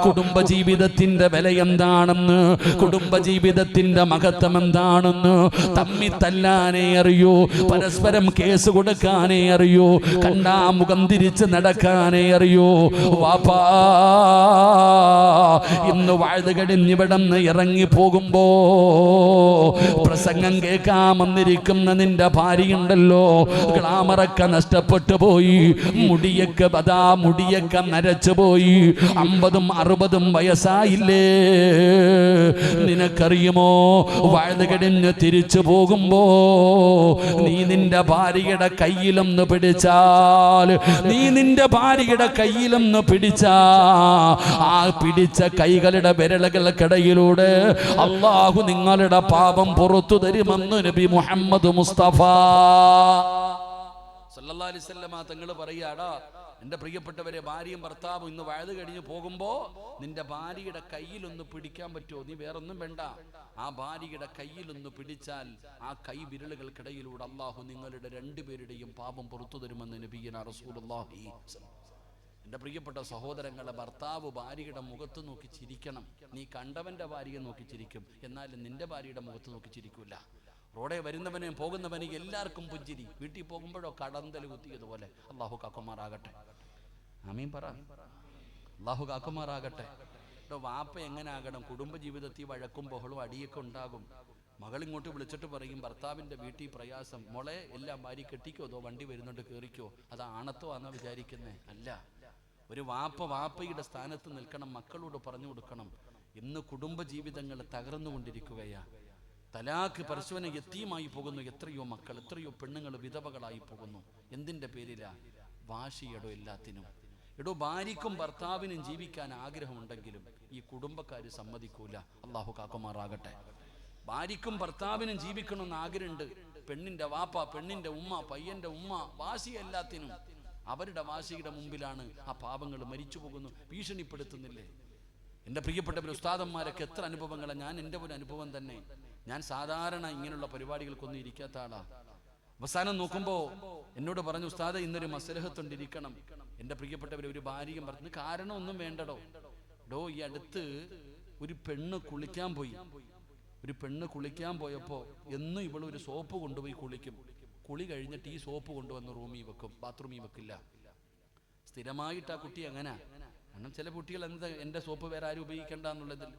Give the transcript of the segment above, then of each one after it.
കുടുംബജീവിതത്തിന്റെ വില എന്താണെന്ന്, കുടുംബജീവിതത്തിന്റെ മഹത്വം എന്താണെന്ന് തമ്മി തല്ലാനേ അറിയൂ, പരസ്പരം കേസ് കൊടുക്കാനേ അറിയൂ, കണ്ടാ മുഖം തിരിച്ച് നടക്കാനേ അറിയൂ. വാപ്പാ ഇന്ന് വാഴ്ത് കഴിഞ്ഞിവിടന്ന് ഇറങ്ങി പോകുമ്പോ പ്രസംഗം കേൾക്കാൻ വന്നിരിക്കുന്ന നിന്റെ ഭാര്യയുണ്ടല്ലോ, ഗ്ലാമറൊക്കെ നഷ്ടപ്പെട്ടു പോയി, മുടിയൊക്കെ നരച്ചു പോയി, 50ഉം 60ഉം വയസ്സായില്ലേ. നിനക്കറിയുമോ, വാഴ്ത് കഴിഞ്ഞ് തിരിച്ചു പോകുമ്പോ നീ നിന്റെ ഭാര്യയുടെ കയ്യിലൊന്ന് പിടിച്ചാൽ, ആ പിടിച്ച കൈകളുടെ വിരലുകൾക്കിടയിലൂടെ അല്ലാഹു നിങ്ങളുടെ പാപം പുറത്തു തരുമെന്ന് നബി മുഹമ്മദ് മുസ്തഫ സല്ലല്ലാഹു അലൈഹി വസല്ലം തങ്ങൾ പറയാടാ, എൻ്റെ പ്രിയപ്പെട്ടവരെ, ഭാര്യയും ഭർത്താവും ഇന്ന് വഴുത് കഴിഞ്ഞ് പോകുമ്പോ നിന്റെ ഭാര്യയുടെ കയ്യിലൊന്ന് പിടിക്കാൻ പറ്റുമോ? നീ വേറൊന്നും വേണ്ട, ആ ഭാര്യയുടെ കയ്യിലൊന്ന് പിടിച്ചാൽ ആ കൈ വിരലുകൾക്കിടയിലൂടെ അല്ലാഹു നിങ്ങളുടെ രണ്ടുപേരുടെയും പാപം പുറത്തു തരുമെന്ന് നബിയുനാ റസൂലുള്ളാഹി. എൻ്റെ പ്രിയപ്പെട്ട സഹോദരങ്ങളെ, ഭർത്താവ് ഭാര്യയുടെ മുഖത്ത് നോക്കി ചിരിക്കണം. നീ കണ്ടവന്റെ ഭാര്യയെ നോക്കി ചിരിക്കും, എന്നാലും നിന്റെ ഭാര്യയുടെ മുഖത്ത് നോക്കി ചിരിക്കൂല. റോഡെ വരുന്നവനെയും പോകുന്നവനെയും എല്ലാവർക്കും പുഞ്ചിരി, വീട്ടിൽ പോകുമ്പോഴോ കടന്തൽ കുത്തിയതുപോലെ. അല്ലാഹു കാക്കുമാറാകട്ടെ, ആമീൻ പറ. അല്ലാഹു കാക്കുമാറാകട്ടെ. വാപ്പ എങ്ങനെ ആകണം? കുടുംബജീവിതത്തിൽ വഴക്കും ബഹളും അടിയൊക്കെ ഉണ്ടാകും. മകൾ ഇങ്ങോട്ട് വിളിച്ചിട്ട് പറയും, ഭർത്താവിൻ്റെ വീട്ടിൽ പ്രയാസം, മോളെ എല്ലാം ഭാര്യ കെട്ടിക്കോ, അതോ വണ്ടി വരുന്നുണ്ട് കയറിക്കോ. അത് ആണത്തോ ആണെന്നാ വിചാരിക്കുന്നേ? അല്ല. ഒരു വാപ്പയുടെ സ്ഥാനത്ത് നിൽക്കണം, മക്കളോട് പറഞ്ഞു കൊടുക്കണം. ഇന്ന് കുടുംബജീവിതങ്ങൾ തകർന്നുകൊണ്ടിരിക്കുകയാ. തലാഖ് പരസ്പരം യത്തീമായി പോകുന്നു. എത്രയോ മക്കൾ, എത്രയോ പെണ്ണുങ്ങൾ വിധവകളായി പോകുന്നു. എന്തിൻ്റെ പേരിലാ? വാശിയടോ എല്ലാത്തിനും. എടോ, ഭാര്യയ്ക്കും ഭർത്താവിനും ജീവിക്കാൻ ആഗ്രഹമുണ്ടെങ്കിലും ഈ കുടുംബക്കാർ സമ്മതിക്കൂല. അല്ലാഹു കാക്കുമാറാകട്ടെ. ഭാര്യയ്ക്കും ഭർത്താവിനും ജീവിക്കണമെന്ന് ആഗ്രഹമുണ്ട്. പെണ്ണിന്റെ വാപ്പ, പെണ്ണിന്റെ ഉമ്മ, പയ്യന്റെ ഉമ്മ, വാശി എല്ലാത്തിനും. അവരുടെ വാശിയുടെ മുമ്പിലാണ് ആ പാവങ്ങൾ മരിച്ചു പോകുന്നു. ഭീഷണിപ്പെടുത്തുന്നില്ലേ? എൻ്റെ പ്രിയപ്പെട്ടവർ, ഉസ്താദന്മാരൊക്കെ എത്ര അനുഭവങ്ങളാണ്. ഞാൻ എൻ്റെ ഒരു അനുഭവം തന്നെ. ഞാൻ സാധാരണ ഇങ്ങനെയുള്ള പരിപാടികൾക്കൊന്നും ഇരിക്കാത്ത ആളാ. അവസാനം നോക്കുമ്പോൾ എന്നോട് പറഞ്ഞു, ഉസ്താദ് ഇന്നൊരു മസ്ലഹത്തുണ്ടിരിക്കണം. എൻ്റെ പ്രിയപ്പെട്ടവർ, ഒരു ഭാര്യയും പറഞ്ഞു, കാരണം ഒന്നും വേണ്ടടോ. ഈ അടുത്ത് ഒരു പെണ്ണ് കുളിക്കാൻ പോയപ്പോൾ എന്നും ഇവളൊരു സോപ്പ് കൊണ്ടുപോയി കുളിക്കും. കുളി കഴിഞ്ഞിട്ട് ഈ സോപ്പ് കൊണ്ടുവന്ന് റൂമിൽ വെക്കും, ബാത്റൂമിൽ വെക്കില്ല. സ്ഥിരമായിട്ട് ആ കുട്ടി അങ്ങനെ. കാരണം ചില കുട്ടികൾ എൻ്റെ സോപ്പ് വേറെ ആരും ഉപയോഗിക്കണ്ട എന്നുള്ളതിൽ.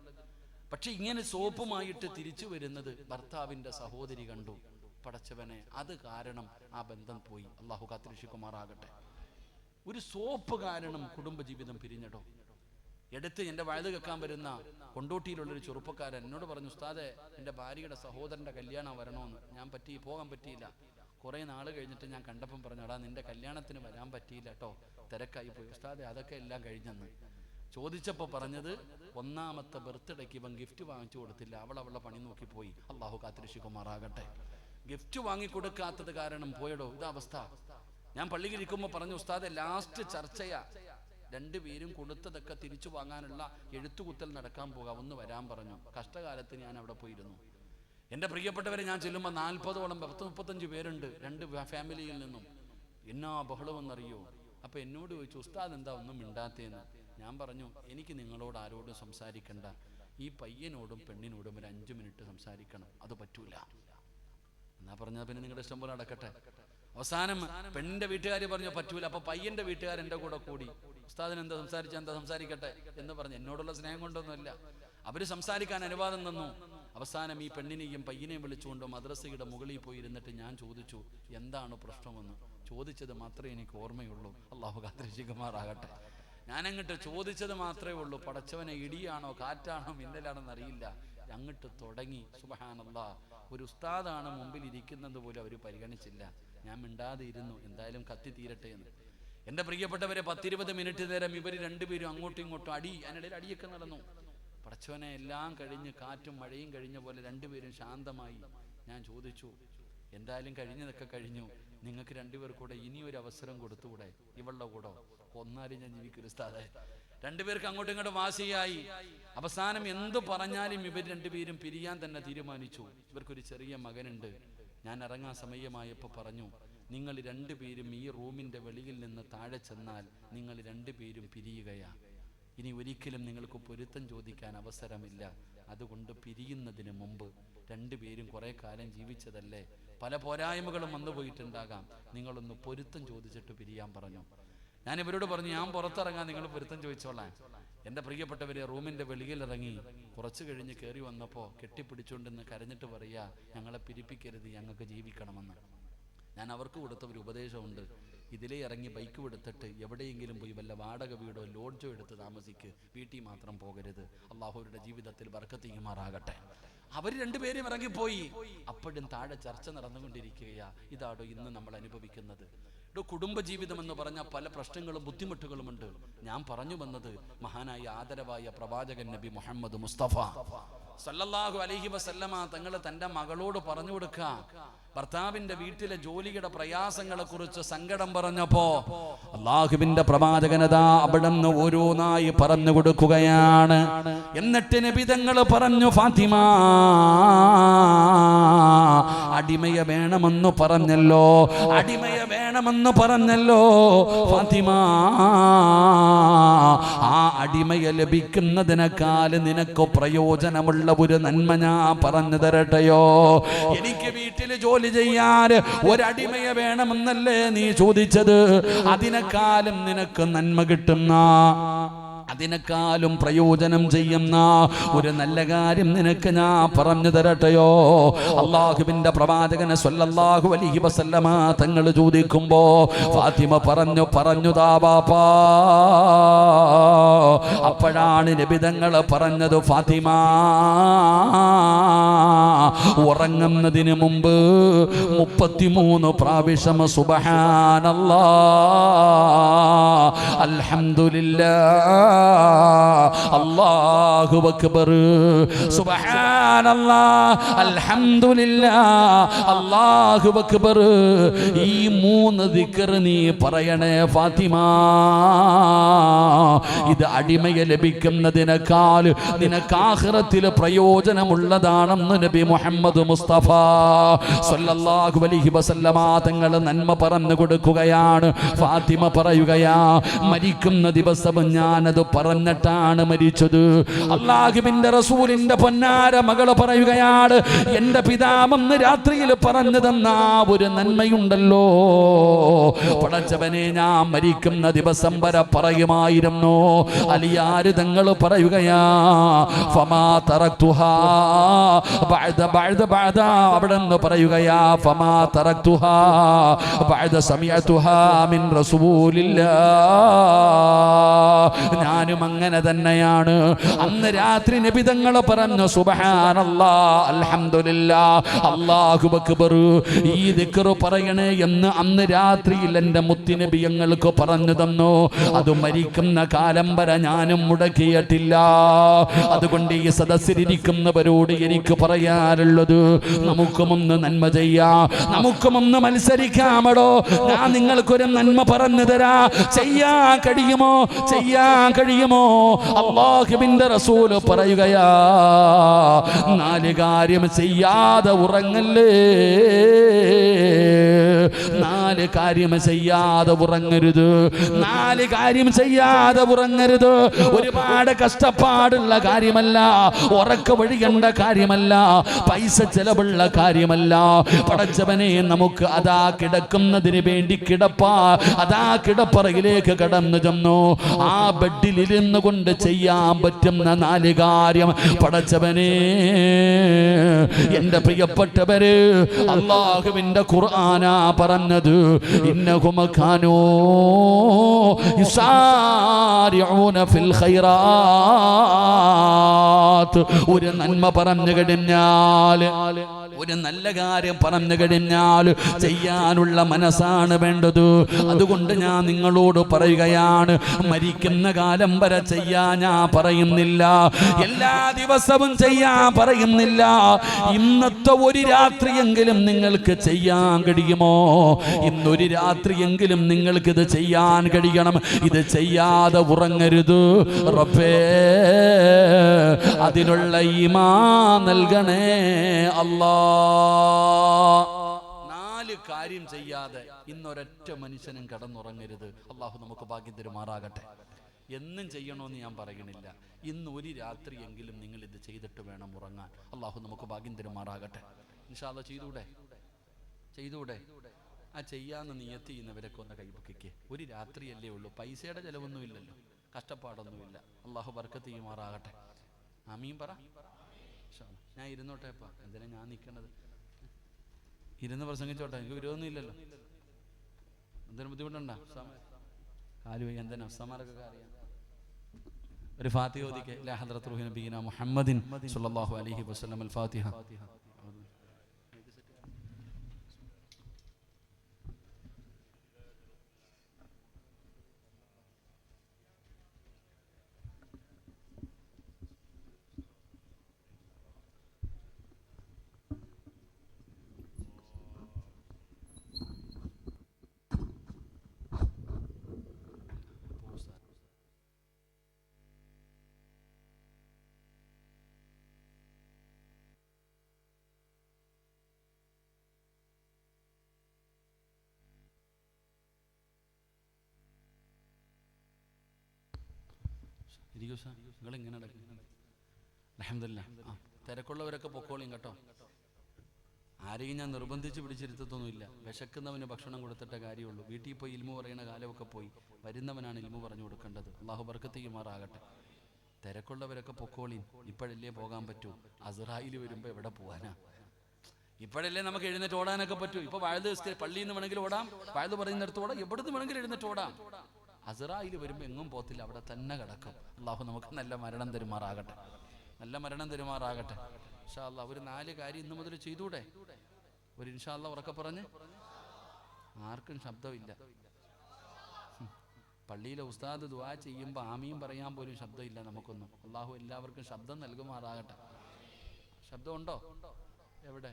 പക്ഷെ ഇങ്ങനെ സോപ്പുമായിട്ട് തിരിച്ചു വരുന്നത് ഭർത്താവിൻ്റെ സഹോദരി കണ്ടു. പടച്ചവനെ, അത് കാരണം ആ ബന്ധം പോയി. അല്ലാഹു കാത്തിരക്ഷിക്കുമാറാകട്ടെ. ഒരു സോപ്പ് കാരണം കുടുംബജീവിതം പിരിഞ്ഞടോ. എടുത്ത് എൻ്റെ വഴുത് കേൾക്കാൻ വരുന്ന കൊണ്ടോട്ടിയിലുള്ളൊരു ചെറുപ്പക്കാരൻ എന്നോട് പറഞ്ഞു, ഉസ്താദെ എൻ്റെ ഭാര്യയുടെ സഹോദരൻ്റെ കല്യാണം വരണമെന്ന്. ഞാൻ പോകാൻ പറ്റിയില്ല. കുറേ നാൾ കഴിഞ്ഞിട്ട് ഞാൻ കണ്ടപ്പം പറഞ്ഞു, എടാ നിന്റെ കല്യാണത്തിന് വരാൻ പറ്റിയില്ല കേട്ടോ, തിരക്കായി പോയി. ഉസ്താദെ അതൊക്കെ എല്ലാം കഴിഞ്ഞെന്ന് ചോദിച്ചപ്പോൾ പറഞ്ഞത്, ഒന്നാമത്തെ ബർത്ത്ഡേക്ക് ഇവൻ ഗിഫ്റ്റ് വാങ്ങിച്ചു കൊടുത്തില്ല, അവളുടെ പണി നോക്കി പോയി. അല്ലാഹു കാത്തിരക്ഷിക്കുമാറാകട്ടെ. ഗിഫ്റ്റ് വാങ്ങിക്കൊടുക്കാത്തത് കാരണം പോയടോ ഇതവസ്ഥ. ഞാൻ പള്ളിയിലിരിക്കുമ്പോൾ പറഞ്ഞു, ഉസ്താദെ ലാസ്റ്റ് ചർച്ചയാ, രണ്ടുപേരും കൊടുത്തതൊക്കെ തിരിച്ചു വാങ്ങാനുള്ള എഴുത്തുകുത്തൽ നടക്കാൻ പോകാം, ഒന്ന് വരാൻ പറഞ്ഞു. കഷ്ടകാലത്ത് ഞാൻ അവിടെ പോയിരുന്നു. എൻ്റെ പ്രിയപ്പെട്ടവരെ, ഞാൻ ചെല്ലുമ്പോൾ 40ഓളം 35 പേരുണ്ട്, 2 ഫാമിലിയിൽ നിന്നും. എന്നാ ബഹളമെന്നറിയോ? അപ്പോൾ എന്നോട് ചോദിച്ചു, ഉസ്താദ് എന്താ ഒന്നും മിണ്ടാത്തേന്ന്. ഞാൻ പറഞ്ഞു, എനിക്ക് നിങ്ങളോട് ആരോടും സംസാരിക്കണ്ട, ഈ പയ്യനോടും പെണ്ണിനോടും ഒരു 5 മിനിറ്റ് സംസാരിക്കണം. അത് പറ്റൂല എന്നാ പറഞ്ഞാൽ പിന്നെ നിങ്ങളുടെ ഇഷ്ടം പോലെ നടക്കട്ടെ. അവസാനം പെണ്ണിന്റെ വീട്ടുകാർ പറഞ്ഞു പറ്റൂല. അപ്പൊ പയ്യന്റെ വീട്ടുകാരെന്റെ കൂടെ കൂടി, ഉസ്താദിന് എന്താ സംസാരിക്കട്ടെ എന്ന് പറഞ്ഞു. എന്നോടുള്ള സ്നേഹം കൊണ്ടൊന്നുമല്ല, അവര് സംസാരിക്കാൻ അനുവാദം തന്നു. അവസാനം ഈ പെണ്ണിനെയും പയ്യനെയും വിളിച്ചുകൊണ്ട് മദ്രസയുടെ മുകളിൽ പോയി ഇരുന്നിട്ട് ഞാൻ ചോദിച്ചു, എന്താണ് പ്രശ്നമെന്ന്. ചോദിച്ചത് മാത്രമേ എനിക്ക് ഓർമ്മയുള്ളൂ. അല്ലാഹു കാത്തിരക്ഷിക്കുമാറാകട്ടെ. ഞാനങ്ങോട്ട് ചോദിച്ചത് മാത്രമേ ഉള്ളൂ. പടച്ചവനെ, ഇടിയാണോ കാറ്റാണോ മിന്നലാണെന്ന് അറിയില്ല. അങ്ങോട്ട് തുടങ്ങി. സുബ്ഹാനല്ലാഹ്, ഒരു ഉസ്താദാണ് മുമ്പിൽ ഇരിക്കുന്നത് പോലും അവർ പരിഗണിച്ചില്ല. ഞാൻ മിണ്ടാതെ ഇരുന്നു, എന്തായാലും കത്തി തീരട്ടെ എന്ന്. എൻ്റെ പ്രിയപ്പെട്ടവരെ, 10-20 മിനിറ്റ് നേരം ഇവർ രണ്ടുപേരും അങ്ങോട്ടും ഇങ്ങോട്ടും അതിനിടയിൽ അടിയൊക്കെ നടന്നു. പടച്ചവനെ, എല്ലാം കഴിഞ്ഞ് കാറ്റും മഴയും കഴിഞ്ഞ പോലെ രണ്ടുപേരും ശാന്തമായി. ഞാൻ ചോദിച്ചു, എന്തായാലും കഴിഞ്ഞതൊക്കെ കഴിഞ്ഞു, നിങ്ങൾക്ക് രണ്ടുപേർക്കൂടെ ഇനിയൊരു അവസരം കൊടുത്തുകൂടെ? ഇവളുടെ കൂടെ കൊന്നാലും ഞാൻ ജീവിക്കൊരു ഉസ്താദേ. രണ്ടുപേർക്ക് അങ്ങോട്ടും ഇങ്ങോട്ടും വാശിയായി. അവസാനം എന്തു പറഞ്ഞാലും ഇവർ രണ്ടുപേരും പിരിയാൻ തന്നെ തീരുമാനിച്ചു. ഇവർക്കൊരു ചെറിയ മകനുണ്ട്. ഞാൻ ഇറങ്ങാൻ സമയമായപ്പോൾ പറഞ്ഞു, നിങ്ങൾ രണ്ടുപേരും ഈ റൂമിൻ്റെ വെളിയിൽ നിന്ന് താഴെ ചെന്നാൽ നിങ്ങൾ രണ്ടുപേരും പിരിയുകയാ. ഇനി ഒരിക്കലും നിങ്ങൾക്ക് പൊരുത്തം ചോദിക്കാൻ അവസരമില്ല. അതുകൊണ്ട് പിരിയുന്നതിന് മുമ്പ് രണ്ടുപേരും കുറേ കാലം ജീവിച്ചതല്ലേ, പല പോരായ്മകളും വന്നു പോയിട്ടുണ്ടാകാം, നിങ്ങളൊന്ന് പൊരുത്തം ചോദിച്ചിട്ട് പിരിയാൻ പറഞ്ഞു. ഞാൻ ഇവരോട് പറഞ്ഞു, ഞാൻ പുറത്തിറങ്ങാൻ, നിങ്ങൾ പൊരുത്തം ചോദിച്ചോളാൻ. എൻ്റെ പ്രിയപ്പെട്ടവരെ റൂമിൻ്റെ വെളിയിലിറങ്ങി കുറച്ച് കഴിഞ്ഞ് കയറി വന്നപ്പോൾ കെട്ടിപ്പിടിച്ചുകൊണ്ടെന്ന് കരഞ്ഞിട്ട് പറയുക, ഞങ്ങളെ പിരിപ്പിക്കരുത്, ഞങ്ങൾക്ക് ജീവിക്കണമെന്ന്. ഞാൻ അവർക്ക് കൊടുത്ത ഒരു ഉപദേശമുണ്ട്, ഇതിലേ ഇറങ്ങി ബൈക്ക് എടുത്തിട്ട് എവിടെയെങ്കിലും പോയി വല്ല വാടക വീടോ ലോഡ്ജോ എടുത്ത് താമസിക്ക്, വീട്ടിൽ മാത്രം പോകരുത്. അള്ളാഹുവിൻ്റെ ജീവിതത്തിൽ ബർക്കത്ത് ചെയ്യുമാറാകട്ടെ. അവർ രണ്ടുപേരും ഇറങ്ങിപ്പോയി. അപ്പോഴും താഴെ ചർച്ച നടന്നുകൊണ്ടിരിക്കുകയാ, ഇതാടോ ഇന്ന് നമ്മൾ അനുഭവിക്കുന്നത്. കുടുംബജീവിതം എന്ന് പറഞ്ഞാൽ പല പ്രശ്നങ്ങളും ബുദ്ധിമുട്ടുകളുമുണ്ട്. ഞാൻ പറഞ്ഞു വന്നത് മഹാനായ ആദരവായ പ്രവാചകൻ നബി മുഹമ്മദ് മുസ്തഫ സല്ലല്ലാഹു അലൈഹി വസല്ലമ തങ്ങൾ തൻ്റെ മകളോട് പറഞ്ഞു കൊടുക്കുക, ഭർത്താവിന്റെ വീട്ടിലെ ജോലിയുടെ പ്രയാസങ്ങളെ കുറിച്ച് സങ്കടം പറഞ്ഞപ്പോ അള്ളാഹുവിന്റെ പ്രവാചകനതാ അവിടുന്ന് ഓരോന്നായി പറഞ്ഞു കൊടുക്കുകയാണ്. എന്നിട്ട് നബി തങ്ങൾ പറഞ്ഞു, ഫാത്തിമ അടിമയെ വേണമെന്ന് പറഞ്ഞല്ലോ, അടിമയെ വേണമെന്ന് പറഞ്ഞല്ലോ ഫാത്തിമ, ആ അടിമയെ ലഭിക്കുന്നതിനേക്കാൾ നിനക്ക് പ്രയോജനമുള്ള ഒരു നന്മ ഞാൻ പറഞ്ഞു തരട്ടെയോ? എനിക്ക് വീട്ടിൽ ജോലി ചെയ്യാൻ ഒരടിമയെ വേണമെന്നല്ലേ നീ ചോദിച്ചത്? അതിനേക്കാളും നിനക്ക് നന്മ കിട്ടുന്ന, അതിനേക്കാളും പ്രയോജനം ചെയ്യുന്ന ഒരു നല്ല കാര്യം നിനക്ക് ഞാൻ പറഞ്ഞു തരട്ടെയോ? അള്ളാഹുവിന്റെ പ്രവാചകൻ സ്വല്ലല്ലാഹു അലൈഹി വസല്ലമ തങ്ങൾ ചോദിക്കുമ്പോ ഫാത്തിമ പറഞ്ഞുതാ ബാപ്പാ. അപ്പോഴാണ് നബി തങ്ങൾ പറഞ്ഞത്, ഫാത്തിമ ഉറങ്ങുന്നതിന് മുമ്പ് 33 പ്രാവശ്യം സുബ്ഹാനല്ലാഹ്, അൽഹംദുലില്ലാഹ്, അല്ലാഹു അക്ബർ, സുബ്ഹാനല്ലാഹ്, അൽഹംദുലില്ലാഹ്, അല്ലാഹു അക്ബർ, ഈ 3 ദിക്ർ നീ പറയണേ ഫാത്തിമ. ഇത് അടിമയെ ലഭിക്കുന്നതിനേക്കാൾ നിനക്ക് ആഖിറത്തിൽ പ്രയോജനമുള്ളതാണെന്ന് നബി മുഹമ്മദ് മുസ്തഫ സല്ലല്ലാഹു അലൈഹി വസല്ലമ തങ്ങൾ നന്മ പറഞ്ഞു കൊടുക്കുകയാണ്. ഫാത്തിമ പറയുകയാ, മരിക്കുന്ന ദിവസം ഞാനത് പറഞ്ഞിട്ടാണ് മരിച്ചത്. അല്ലാഹുവിന്റെ റസൂലിന്റെ പൊന്നാര മകള് പറയുകയാണ്, എന്റെ പിതാവെന്ന് രാത്രിയിൽ പറഞ്ഞു തന്ന ഒരു നന്മയുണ്ടല്ലോ, പടച്ചവനെ ഞാൻ മരിക്കുന്ന ദിവസം വരെ പറയുമായിരുന്നു. അലിയാര് തങ്ങൾ പറയുകയാ, ഫമാ തറക്തുഹാ ബഅദ അവിടെ നിന്ന് പറയുകയാ, ഫമാ തറക്തുഹാ ബഅദ സമിഅതുഹാ മിൻ റസൂലില്ലാഹ്. ഞാനും അങ്ങനെ തന്നെയാണ്. അന്ന് രാത്രി നബി തങ്ങൾ പറഞ്ഞു, സുബ്ഹാനല്ലാഹ്, അൽഹംദുലില്ലാഹ്, അല്ലാഹു അക്ബർ, ഈ ദിക്ർ പറയണേ എന്ന് അന്ന് രാത്രിയിൽ എൻ്റെ മുത്തുനബി ഞങ്ങൾക്ക് പറഞ്ഞു തന്നു. അത് മരിക്കുന്ന കാലം വരെ ഞാനും മുടക്കിയിട്ടില്ല. അതുകൊണ്ട് ഈ സദസ്സിലിരിക്കുന്നവരോട് എനിക്ക് പറയാനുള്ളത്, നമുക്കുമൊന്ന് നന്മ ചെയ്യാം, നമുക്കുമൊന്ന് മത്സരിക്കാമടോ. ഞാൻ നിങ്ങൾക്കൊരു നന്മ പറഞ്ഞു തരാ, ചെയ്യാൻ കഴിയുമോ? ചെയ്യാൻ കഴിയുമോ? അല്ലാഹുവിന്റെ റസൂൽ പറയുകയാ, 4 കാര്യം ചെയ്യാതെ ഉറങ്ങല്ലേ, 4 കാര്യം ചെയ്യാതെ ഉറങ്ങരുത്, 4 കാര്യം ചെയ്യാതെ ഉറങ്ങരുത്. ഒരുപാട് കഷ്ടപ്പാടുള്ള കാര്യമല്ല, ഉറക്ക വഴിയേണ്ട കാര്യമല്ല, പൈസ ചെലവുള്ള കാര്യമല്ല. പടച്ചവനെ നമുക്ക് അതാ കിടക്കുന്നതിന് വേണ്ടി അതാ കിടപ്പറയിലേക്ക് കടന്നു ചെന്നു. ആ ബെഡിൽ ഇരുന്ന് കൊണ്ട് ചെയ്യാൻ പറ്റുന്ന 4 കാര്യം പടച്ചവനെ, എന്റെ പ്രിയപ്പെട്ടവര്, അല്ലാഹുവിന്റെ ഖുർആനാ പറഞ്ഞത്, ഇന്നഹും കാനൂ യുസാരിഊന ഫിൽ ഖൈറാത്ത്. ഒരു നന്മ പറഞ്ഞു കഴിഞ്ഞാൽ, ഒരു നല്ല കാര്യം പറഞ്ഞു കഴിഞ്ഞാൽ ചെയ്യാനുള്ള മനസ്സാണ് വേണ്ടത്. അതുകൊണ്ട് ഞാൻ നിങ്ങളോട് പറയുകയാണ്, മരിക്കുന്ന കാലം വരെ ചെയ്യാൻ ഞാൻ പറയുന്നില്ല, എല്ലാ ദിവസവും ചെയ്യാൻ പറയുന്നില്ല. ഇന്നത്തെ ഒരു രാത്രിയെങ്കിലും നിങ്ങൾക്ക് ചെയ്യാൻ കഴിയുമോ? ഇന്നൊരു രാത്രിയെങ്കിലും നിങ്ങൾക്ക് ഇത് ചെയ്യാൻ കഴിയണം. ഇത് ചെയ്യാതെ ഉറങ്ങരുത്. റബ്ബേ, അതിനുള്ള ഈമാൻ നൽകണേ അല്ലാ. 4 കാര്യം ചെയ്യാതെ ഇന്നൊരൊറ്റ മനുഷ്യനും കടന്നുറങ്ങരുത്. അള്ളാഹു നമുക്ക് ഭാഗ്യം തരുമാറാകട്ടെ. എന്നും ചെയ്യണമെന്ന് ഞാൻ പറയണില്ല. ഇന്ന് ഒരു രാത്രിയെങ്കിലും നിങ്ങൾ ഇത് ചെയ്തിട്ട് വേണം ഉറങ്ങാൻ. അള്ളാഹു നമുക്ക് ഭാഗ്യം തരുമാറാകട്ടെ. ഇൻഷാ അല്ലാഹ് ചെയ്തൂടെ? ആ ചെയ്യാന്ന് നിയത്ത് ചെയ്യുന്നവരൊക്കെ ഒന്ന് കൈപൊക്കിക്ക്. ഒരു രാത്രിയല്ലേ ഉള്ളൂ, പൈസയുടെ ചിലവൊന്നുമില്ലല്ലോ, കഷ്ടപ്പാടൊന്നുമില്ല. അള്ളാഹു ബർക്കത്ത് ചെയ്യുമാറാകട്ടെ. ആമീൻ പറ. ഞാൻ ഇരുന്നോട്ടെപ്പാ, എന്തിനാ ഞാൻ നിൽക്കണത്? ഇരുന്ന് പ്രസംഗിച്ചോട്ടെ, എനിക്ക് വിരോധമൊന്നും ഇല്ലല്ലോ. എന്തിനും ബുദ്ധിമുട്ടുണ്ടോ? കാലു വൈകി എന്തിനാ ഉസ്താമാരൊക്കെ അറിയാം. ഒരു ഫാത്തിഹ ഓതിക്കെ. ലാ ഹദ്റത്ത് റൂഹി നബിയിന മുഹമ്മദിൻ സ്വല്ലല്ലാഹു അലൈഹി വസല്ലം. അൽ ഫാത്തിഹ. നിങ്ങൾ ഇങ്ങനെ അൽഹംദുലില്ലാഹ്. തിരക്കുള്ളവരൊക്കെ പൊക്കോളിയും കേട്ടോ. ആരെയും ഞാൻ നിർബന്ധിച്ച് പിടിച്ചിരുത്തൊന്നുമില്ല. വിശക്കുന്നവന് ഭക്ഷണം കൊടുത്തിട്ടേ കാര്യമുള്ളൂ. വീട്ടിൽ പോയി ഇൽമു പറയുന്ന കാലമൊക്കെ പോയി. വരുന്നവനാണ് ഇൽമു പറഞ്ഞു കൊടുക്കേണ്ടത്. അള്ളാഹു ബർക്കത്ത് ചെയ്യുമാറാകട്ടെ. തിരക്കുള്ളവരൊക്കെ പൊക്കോളിയും. ഇപ്പോഴല്ലേ പോകാൻ പറ്റൂ. അസ്റായിൽ വരുമ്പോൾ എവിടെ പോകാനാ? ഇപ്പോഴല്ലേ നമുക്ക് എഴുന്നേറ്റ് ഓടാനൊക്കെ പറ്റൂ. ഇപ്പൊ പള്ളിയിൽ നിന്ന് വേണമെങ്കിൽ ഓടാം, വഴുത് പറയുന്നിടത്ത് ഓടാം, എവിടുന്ന് വേണമെങ്കിലും എഴുന്നേറ്റ് ഓടാം. അസ്റായിൽ വരുമ്പോൾ എങ്ങും പോത്തില്ല, അവിടെ തന്നെ കിടക്കും. അള്ളാഹു നമുക്ക് നല്ല മരണം തരുമാറാകട്ടെ. ഇൻഷാ അല്ലാഹ് ഒരു 4 കാര്യം ഇന്ന് മുതൽ ചെയ്തൂടെ? ഒരു ഇൻഷാ അല്ലാഹ് ഉറക്കെ പറഞ്ഞ്. ആർക്കും ശബ്ദമില്ല. പള്ളിയിലെ ഉസ്താദ് ദുആ ചെയ്യുമ്പോൾ ആമീൻ പറയാൻ പോലും ശബ്ദമില്ല നമുക്കൊന്നും. അള്ളാഹു എല്ലാവർക്കും ശബ്ദം നൽകുമാറാകട്ടെ. ശബ്ദമുണ്ടോ? എവിടെ?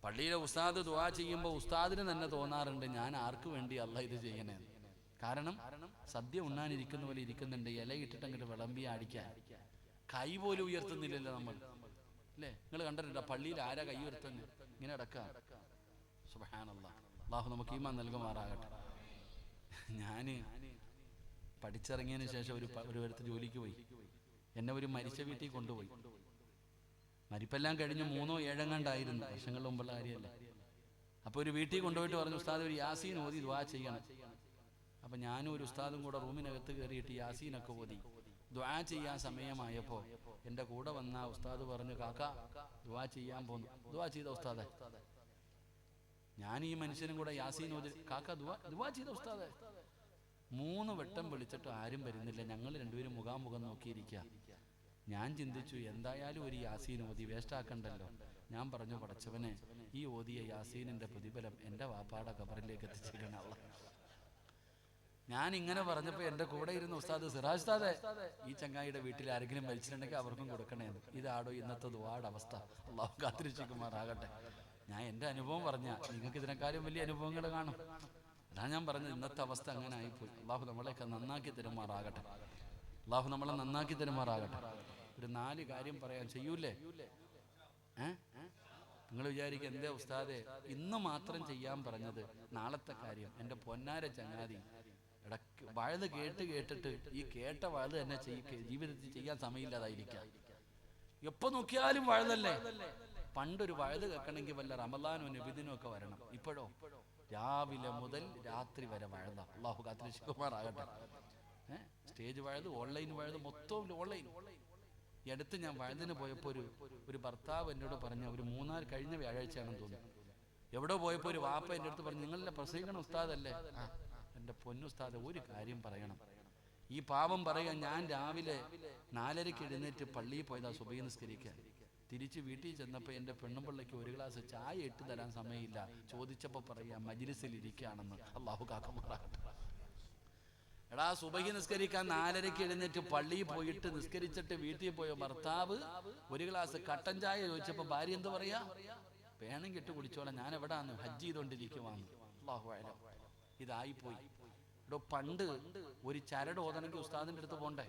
പള്ളിയിലെ ഉസ്താദ് ദുആ ചെയ്യുമ്പോൾ ഉസ്താദിന് തന്നെ തോന്നാറുണ്ട്, ഞാൻ ആർക്ക് വേണ്ടി അല്ലാഹ് ഇത് ചെയ്യണേ. കാരണം സദ്യ ഉണ്ണാനിരിക്കുന്ന പോലെ ഇരിക്കുന്നുണ്ട്, ഇലയിട്ടിട്ട് അങ്ങോട്ട് വിളമ്പി അടിക്കാൻ. കൈ പോലും ഉയർത്തുന്നില്ലല്ലോ നമ്മൾ, അല്ലേ? നിങ്ങൾ കണ്ടിട്ടുണ്ടോ പള്ളിയിൽ ആരാ കൈ ഉയർത്തുന്നത്? ഇങ്ങനെ അടക്കാം. സുബ്ഹാനല്ലാഹ്. അല്ലാഹു നമുക്ക് ഈമാൻ നൽകുമാറാകട്ടെ. ഞാൻ പഠിച്ചിറങ്ങിയതിന് ശേഷം ഒരു ജോലിക്ക് പോയി. എന്നെ ഒരു മരിച്ച വീട്ടിൽ കൊണ്ടുപോയി. മരിപ്പെല്ലാം കഴിഞ്ഞ് 3 or 7 എങ്ങാണ്ടായിരുന്നു, വർഷങ്ങളുടെ മുമ്പുള്ള കാര്യമല്ല. അപ്പോൾ ഒരു വീട്ടിൽ കൊണ്ടുപോയിട്ട് പറഞ്ഞു, ഉസ്താദ് ഒരു യാസീൻ ഓതി ദുആ ചെയ്യണം. അപ്പം ഞാനും ഒരു ഉസ്താദും കൂടെ റൂമിനകത്ത് കയറിയിട്ട് യാസീനൊക്കെ ഓതി ദുആ ചെയ്യാൻ സമയമായപ്പോൾ എൻ്റെ കൂടെ വന്ന ഉസ്താദ് പറഞ്ഞു, കാക്ക ദുആ ചെയ്യാൻ പോന്നു. ദുആ ചെയ്ത ഉസ്താദെ. ഞാൻ ഈ മനുഷ്യനും കൂടെ യാസീൻ ഓതി, കാക്ക ദുആ ചെയ്ത ഉസ്താദെ. 3 വട്ടം വിളിച്ചിട്ട് ആരും വരുന്നില്ല. ഞങ്ങൾ രണ്ടുപേരും മുഖാമുഖം നോക്കിയിരിക്കുക. ഞാൻ ചിന്തിച്ചു, എന്തായാലും ഒരു യാസീൻ ഓതി വേസ്റ്റാക്കണ്ടല്ലോ. ഞാൻ പറഞ്ഞു, പടച്ചവനെ, ഈ ഓതിയ യാസീനിന്റെ പ്രതിഫലം എൻ്റെ വാപ്പാടെ ഖബറിലേക്ക് എത്തിച്ചേക്കണം. ഞാൻ ഇങ്ങനെ പറഞ്ഞപ്പോൾ എൻ്റെ കൂടെ ഇരുന്ന ഉസ്താദ്, സിറാജ് ഉസ്താദേ, ഈ ചങ്ങായിയുടെ വീട്ടിൽ ആരെങ്കിലും മരിച്ചിട്ടുണ്ടെങ്കിൽ അവർക്കും കൊടുക്കണേന്ന്. ഇതാടോ ഇന്നത്തെ ദുആയുടെ അവസ്ഥ. അള്ളാഹു കാത്തിരക്ഷിക്കുമാറാകട്ടെ. ഞാൻ എൻ്റെ അനുഭവം പറഞ്ഞ, നിങ്ങൾക്ക് ഇതിനെക്കാളും വലിയ അനുഭവങ്ങൾ കാണും. അതാണ് ഞാൻ പറഞ്ഞത്, ഇന്നത്തെ അവസ്ഥ അങ്ങനെ ആയിപ്പോയി. അള്ളാഹു നമ്മളെയൊക്കെ നന്നാക്കി തരുമാറാകട്ടെ. ഒരു 4 കാര്യം പറയാൻ ചെയ്യൂലേ? നിങ്ങൾ വിചാരിക്കുക, എന്തേ ഉസ്താദെ ഇന്ന് മാത്രം ചെയ്യാൻ പറഞ്ഞത്? നാളത്തെ കാര്യം. എൻ്റെ പൊന്നാര ചങ്ങാതി, ഇടയ്ക്ക് വഴുത് കേട്ടിട്ട് ഈ കേട്ട വഴുത് തന്നെ ജീവിതത്തിൽ ചെയ്യാൻ സമയമില്ലാതായിരിക്കാം. എപ്പോ നോക്കിയാലും വഴുതല്ലേ. പണ്ടൊരു വഴുത് കേൾക്കണമെങ്കിൽ വല്ല റമദാനോ നബിദിനോ ഒക്കെ വരണം. ഇപ്പോഴോ രാവിലെ മുതൽ രാത്രി വരെ വഴുത. അള്ളാഹു കാത്തിരക്ഷിക്കുമാറാകട്ടെ. സ്റ്റേജ് വഴുത്, ഓൺലൈൻ വഴുത്, മൊത്തം ഓൺലൈൻ. ഈ അടുത്ത് ഞാൻ വഴുതിന് പോയപ്പോൾ ഒരു ഭർത്താവ് എന്നോട് പറഞ്ഞ, ഒരു 3 കഴിഞ്ഞ വ്യാഴാഴ്ചയാണെന്ന് തോന്നുന്നു, എവിടെ പോയപ്പോൾ ഒരു വാപ്പ എൻ്റെ അടുത്ത് പറഞ്ഞു, നിങ്ങളെ പ്രസംഗിക്കണ ഉസ്താദല്ലേ? എൻ്റെ പൊന്നുസ്താദ്, ഒരു കാര്യം പറയണം. ഈ പാവം പറയാൻ, ഞാൻ രാവിലെ 4:30 എഴുന്നേറ്റ് പള്ളിയിൽ പോയതാ സുബഹി നിസ്കരിക്കാൻ. തിരിച്ച് വീട്ടിൽ ചെന്നപ്പോൾ എൻ്റെ പെണ്ണുപിള്ളയ്ക്ക് 1 ഗ്ലാസ് ചായ ഇട്ട് തരാൻ സമയമില്ല. ചോദിച്ചപ്പോൾ പറയാ മജ്ലിസിൽ ഇരിക്കുകയാണെന്ന്. അള്ളാഹു കാക്കുമാറാകട്ടെ. എടാ, സുബഹി നിസ്കരിക്കാൻ 4:30 എഴുന്നേറ്റ് പള്ളിയിൽ പോയിട്ട് നിസ്കരിച്ചിട്ട് വീട്ടിൽ പോയ ഭർത്താവ് 1 ഗ്ലാസ് കട്ടൻ ചായ ചോദിച്ചപ്പോൾ ഭാര്യ എന്ത് പറയാ? വേണമെങ്കിൽ ഇട്ട് കുടിച്ചോളാം, ഞാൻ എവിടാന്ന് ഹജ്ജ് ചെയ്തോണ്ടിരിക്കുവാന്ന്. അല്ലാഹു അഅലം. ഇതായിപ്പോയി. ഇവിടെ പണ്ട് ഒരു ചരട് ഓതണമെങ്കിൽ ഉസ്താദിന്റെ അടുത്ത് പോണ്ടേ?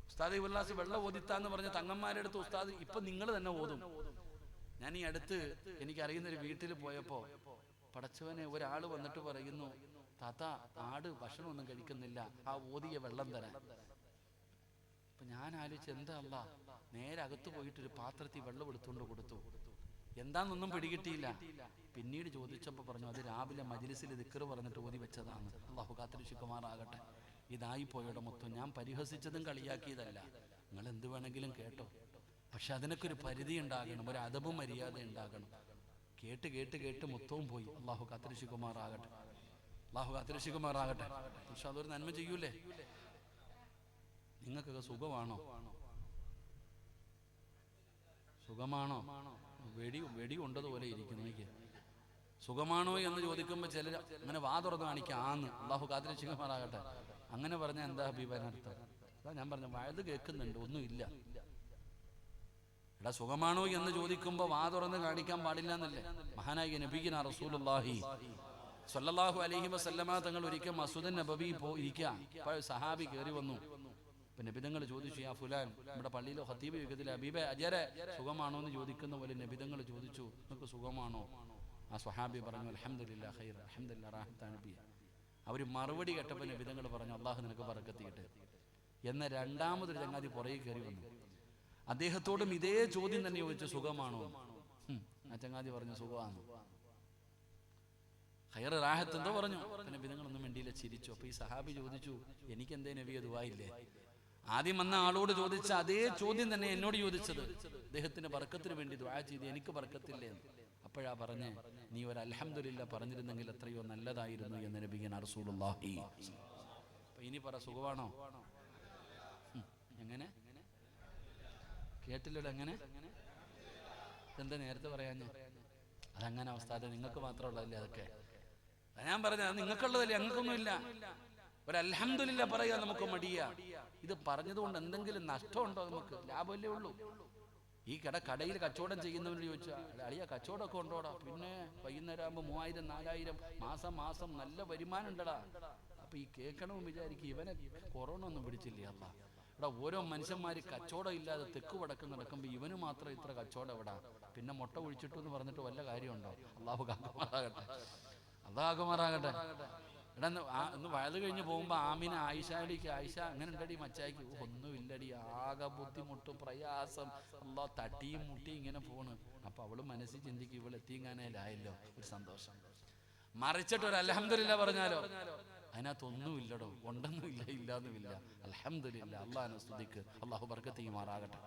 ഉസ്താദ് 1 ഗ്ലാസ് വെള്ളം ഓതിത്താന്ന് പറഞ്ഞ തങ്ങന്മാരുടെ അടുത്ത് ഉസ്താദ് ഇപ്പൊ നിങ്ങൾ തന്നെ ഓതും. ഞാൻ ഈ അടുത്ത് എനിക്കറിയുന്നൊരു വീട്ടിൽ പോയപ്പോ, പടച്ചവനെ, ഒരാൾ വന്നിട്ട് പറയുന്നു, താത്ത ആട് ഭക്ഷണമൊന്നും കഴിക്കുന്നില്ല, ആ ഓതിയ വെള്ളം തരാൻ. അപ്പൊ ഞാൻ ആലോചിച്ച് എന്താ അല്ലാ, നേരെ അകത്ത് പോയിട്ടൊരു പാത്രത്തിൽ വെള്ളം എടുത്തുകൊണ്ട് കൊടുത്തു. എന്താണെന്നൊന്നും പിടികിട്ടിയില്ല. പിന്നീട് ചോദിച്ചപ്പോൾ പറഞ്ഞു അത് രാവിലെ മജ്‌ലിസിൽ ദിക്ർ പറഞ്ഞിട്ട് ഓതി വെച്ചതാണ്. അല്ലാഹു കാത്തിരക്ഷിക്കുമാറാകട്ടെ. ഇതായിപ്പോയുടെ മൊത്തം. ഞാൻ പരിഹസിച്ചതും കളിയാക്കിയതല്ല, നിങ്ങൾ എന്ത് വേണമെങ്കിലും കേട്ടോ, പക്ഷെ അതിനൊക്കെ ഒരു പരിധി ഉണ്ടാകണം, ഒരു അദബും മര്യാദ ഉണ്ടാകണം. കേട്ട് കേട്ട് കേട്ട് മൊത്തവും പോയി. അല്ലാഹു കാത്തിരക്ഷിക്കുമാറാകട്ടെ, അല്ലാഹു കാത്തിരക്ഷിക്കുമാറാകട്ടെ. പക്ഷെ അതൊരു നന്മ ചെയ്യൂലേ? നിങ്ങൾക്കൊക്കെ സുഖമാണോ? സുഖമാണോ? വെടി കൊണ്ടതുപോലെ ഇരിക്കുന്നു. എനിക്ക് സുഖമാണോ എന്ന് ചോദിക്കുമ്പോൾ ചിലർ അങ്ങനെ വാ തുറന്ന് കാണിക്കാം ആന്ന്. അല്ലാഹു കാത്തിരക്ഷിക്കുമാറാകട്ടെ. അങ്ങനെ പറഞ്ഞാൽ എന്താ അഭിപ്രായം അർത്ഥം? അതാ ഞാൻ പറഞ്ഞു, വയത് കേൾക്കുന്നുണ്ട്, ഒന്നുമില്ല. എടാ സുഖമാണോ എന്ന് ചോദിക്കുമ്പോൾ വാ തുറന്ന് കാണിക്കാൻ പാടില്ല എന്നല്ലേ മഹാനായ നബിയുനാ റസൂലുള്ളാഹി സ്വല്ലല്ലാഹു അലൈഹി വസല്ലമ തങ്ങൾ ഒരിക്കൽ മസ്ജിദുൻ നബവി ഇരിക്കാം. അപ്പോൾ സഹാബി കയറി വന്നു. അപ്പൊ നബിതങ്ങൾ ചോദിച്ചു, യാ ഫുലാൻ, നമ്മുടെ പള്ളിയിലോ ഖതീബ് ചോദിക്കത്തില്ല, ഹബീബെ അജരെ സുഖമാണോ എന്ന് ചോദിക്കുന്ന പോലെ നബിതങ്ങൾ ചോദിച്ചു, നിങ്ങൾക്ക് സുഖമാണോ? ആ സ്വഹാബി പറഞ്ഞു, അൽഹംദുലില്ലാ ഖൈർ, അൽഹംദുലില്ലാ റാഹത്താണ് നബി. അവർ മറുപടി കേട്ടപ്പോൾ നബിതങ്ങൾ പറഞ്ഞു, അല്ലാഹു നിനക്ക് ബറക്കത്ത് ചെയ്യട്ടെ. എന്ന രണ്ടാമതൊരു ചങ്ങാതി പുറകെ കയറി വന്നു. അദ്ദേഹത്തോടും ഇതേ ചോദ്യം തന്നെ ചോദിച്ചു, സുഖമാണോ? ആ ചങ്ങാതി പറഞ്ഞു, സുഖമാണ്. ഖൈർ റാഹത്ത് എന്തോ പറഞ്ഞു. പിന്നെ നബിതങ്ങളൊന്നും വേണ്ടിയില്ല, ചിരിച്ചു. അപ്പൊ ഈ സഹാബി ചോദിച്ചു, എനിക്കെന്തേ നബിയെ ദുആയില്ലേ? ആദ്യം വന്ന ആളോട് ചോദിച്ച അതേ ചോദ്യം തന്നെ എന്നോട് ചോദിച്ചത്. അദ്ദേഹത്തിന് ബർക്കത്തിന് വേണ്ടി ദുആ ചെയ്ത് എനിക്ക് ബർക്കത്തില്ലേ? അപ്പോഴാ പറഞ്ഞേ, നീ ഒരു അൽഹംദുലില്ലാ പറഞ്ഞിരുന്നെങ്കിൽ എത്രയോ നല്ലതായിരുന്നു എന്ന് നബിയുനാ റസൂലുള്ളാഹി. അപ്പൊ ഇനി പറ, സുഖമാണോ? എങ്ങനെ കേട്ടില്ലല്ലോ? എങ്ങനെ എന്താ നേരത്തെ പറയാഞ്ഞേ? അതങ്ങനെ അവസ്ഥ, നിങ്ങൾക്ക് മാത്രമുള്ളതല്ലേ അതൊക്കെ. ഞാൻ പറഞ്ഞത് നിങ്ങൾക്കുള്ളതല്ലേ, ഞങ്ങൾക്കൊന്നുമില്ല. ഒരു അൽഹംദുലില്ലാ പറയാ നമുക്ക് മടിയാ. ഇത് പറഞ്ഞതുകൊണ്ട് എന്തെങ്കിലും നഷ്ടമുണ്ടോ? നമുക്ക് ലാഭമല്ലേ ഉള്ളൂ. ഈ കടയിൽ കച്ചവടം ചെയ്യുന്നവരോട് ചോദിച്ചാൽ, അളിയ കച്ചവടമൊക്കെ ഉണ്ടോടാ? പിന്നെ വൈകുന്നേരം ആകുമ്പോൾ 3000 4000 മാസം നല്ല വരുമാനം ഉണ്ടടാ. അപ്പൊ ഈ കേൾക്കണമെന്ന് വിചാരിക്കും, ഇവനെ കൊറോണ ഒന്നും പിടിച്ചില്ലേ അല്ലാ. ഇവിടെ ഓരോ മനുഷ്യന്മാര് കച്ചവടം ഇല്ലാതെ തെക്ക് വടക്ക് നടക്കുമ്പോൾ ഇവന് മാത്രം ഇത്ര കച്ചവടം എവിടാ? പിന്നെ മുട്ട ഒഴിച്ചിട്ടു എന്ന് പറഞ്ഞിട്ട് വല്ല കാര്യമുണ്ടോ? അല്ലാഹു കാക്കുമാറാകട്ടെ, അല്ലാഹു കാക്കുമാറാകട്ടെ. എടാ ഇന്ന് വയത് കഴിഞ്ഞ് പോകുമ്പോൾ ആമിന ആയിഷാടിക്ക്, ആയിഷ അങ്ങനെ ഉണ്ടടി മച്ചായിക്ക്? ഒന്നുമില്ലടി, ആകെ ബുദ്ധിമുട്ട് പ്രയാസം, അല്ലാ തട്ടിയും മുട്ടിയും ഇങ്ങനെ പോണ്. അപ്പൊ അവള് മനസ്സിൽ ചിന്തിക്കും, ഇവൾ എത്തിങ്ങാനേലായല്ലോ, ഒരു സന്തോഷം. മറിച്ചിട്ട് ഒരു അൽഹംദുലില്ലാ പറഞ്ഞാലോ, അതിനകത്തൊന്നുമില്ലടോ, ഉണ്ടെന്നുമില്ല, ഇല്ലാന്നുമില്ല. അൽഹംദുലില്ലാ, അല്ലാഹുവിനെ സ്തുതിക്ക്, അല്ലാഹു ബർക്കത്ത് ചെയ്യുമാറാകട്ടെ.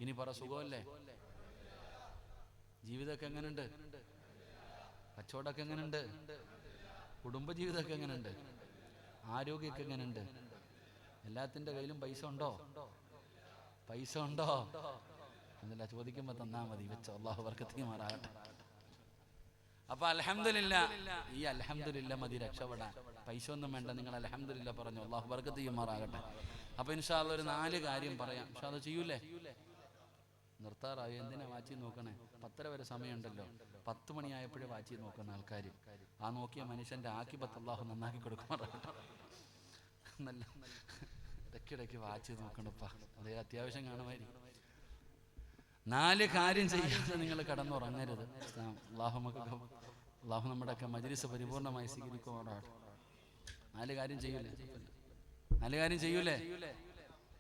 ഇനി പറ, സുഖമല്ലേ? ജീവിതമൊക്കെ എങ്ങനെയുണ്ട്? കച്ചവടമൊക്കെ എങ്ങനെയുണ്ട്? കുടുംബജീവിതമൊക്കെ എങ്ങനെയുണ്ട്? ആരോഗ്യമൊക്കെ എങ്ങനെയുണ്ട്? എല്ലാത്തിൻ്റെ കയ്യിലും പൈസ ഉണ്ടോ? പൈസ ഉണ്ടോ എന്നല്ല ചോദിക്കുമ്പോൾ തന്നാ മതി, വെച്ചോ, അല്ലാഹു ബർക്കത്ത് ചെയ്യുമാറാകട്ടെ. അപ്പൊ അൽഹംദുലില്ലാ, ഈ അൽഹംദുലില്ലാ മതി രക്ഷപ്പെടാൻ. പൈസ ഒന്നും വേണ്ട, നിങ്ങൾ അൽഹംദുലില്ലാ പറഞ്ഞു, അല്ലാഹു ബർക്കത്ത് ചെയ്യുമാറാകട്ടെ. അപ്പൊ ഇൻഷാ അല്ലാഹ് ഒരു 4 കാര്യം പറയാം. ഇൻഷാ അല്ലാഹ് ചെയ്യൂലേ? നിർത്താറായോ? എന്തിനാ വാച്ചി നോക്കണേ? 10:30 വരെ സമയമുണ്ടല്ലോ. 10 മണിയായപ്പോഴേ വാച്ചി നോക്കുന്ന ആൾക്കാർ. ആ നോക്കിയ മനുഷ്യന്റെ ആക്കിബത്ത് അല്ലാഹു നന്നാക്കി കൊടുക്കുമാറാകട്ടെ. നല്ല ഇടയ്ക്കിടയ്ക്ക് വാച്ച് നോക്കണപ്പാ, അതേ അത്യാവശ്യം കാണുമായിരിക്കും. 4 കാര്യം ചെയ്യാതെ നിങ്ങൾ കടന്നുറങ്ങരുത്. അല്ലാഹു നമ്മുടെയൊക്കെ മജ്‌ലിസ് പരിപൂർണമായി സ്വീകരിക്കുമാറാകട്ടെ. 4 കാര്യം ചെയ്യൂലേ? 4 കാര്യം ചെയ്യൂലേ?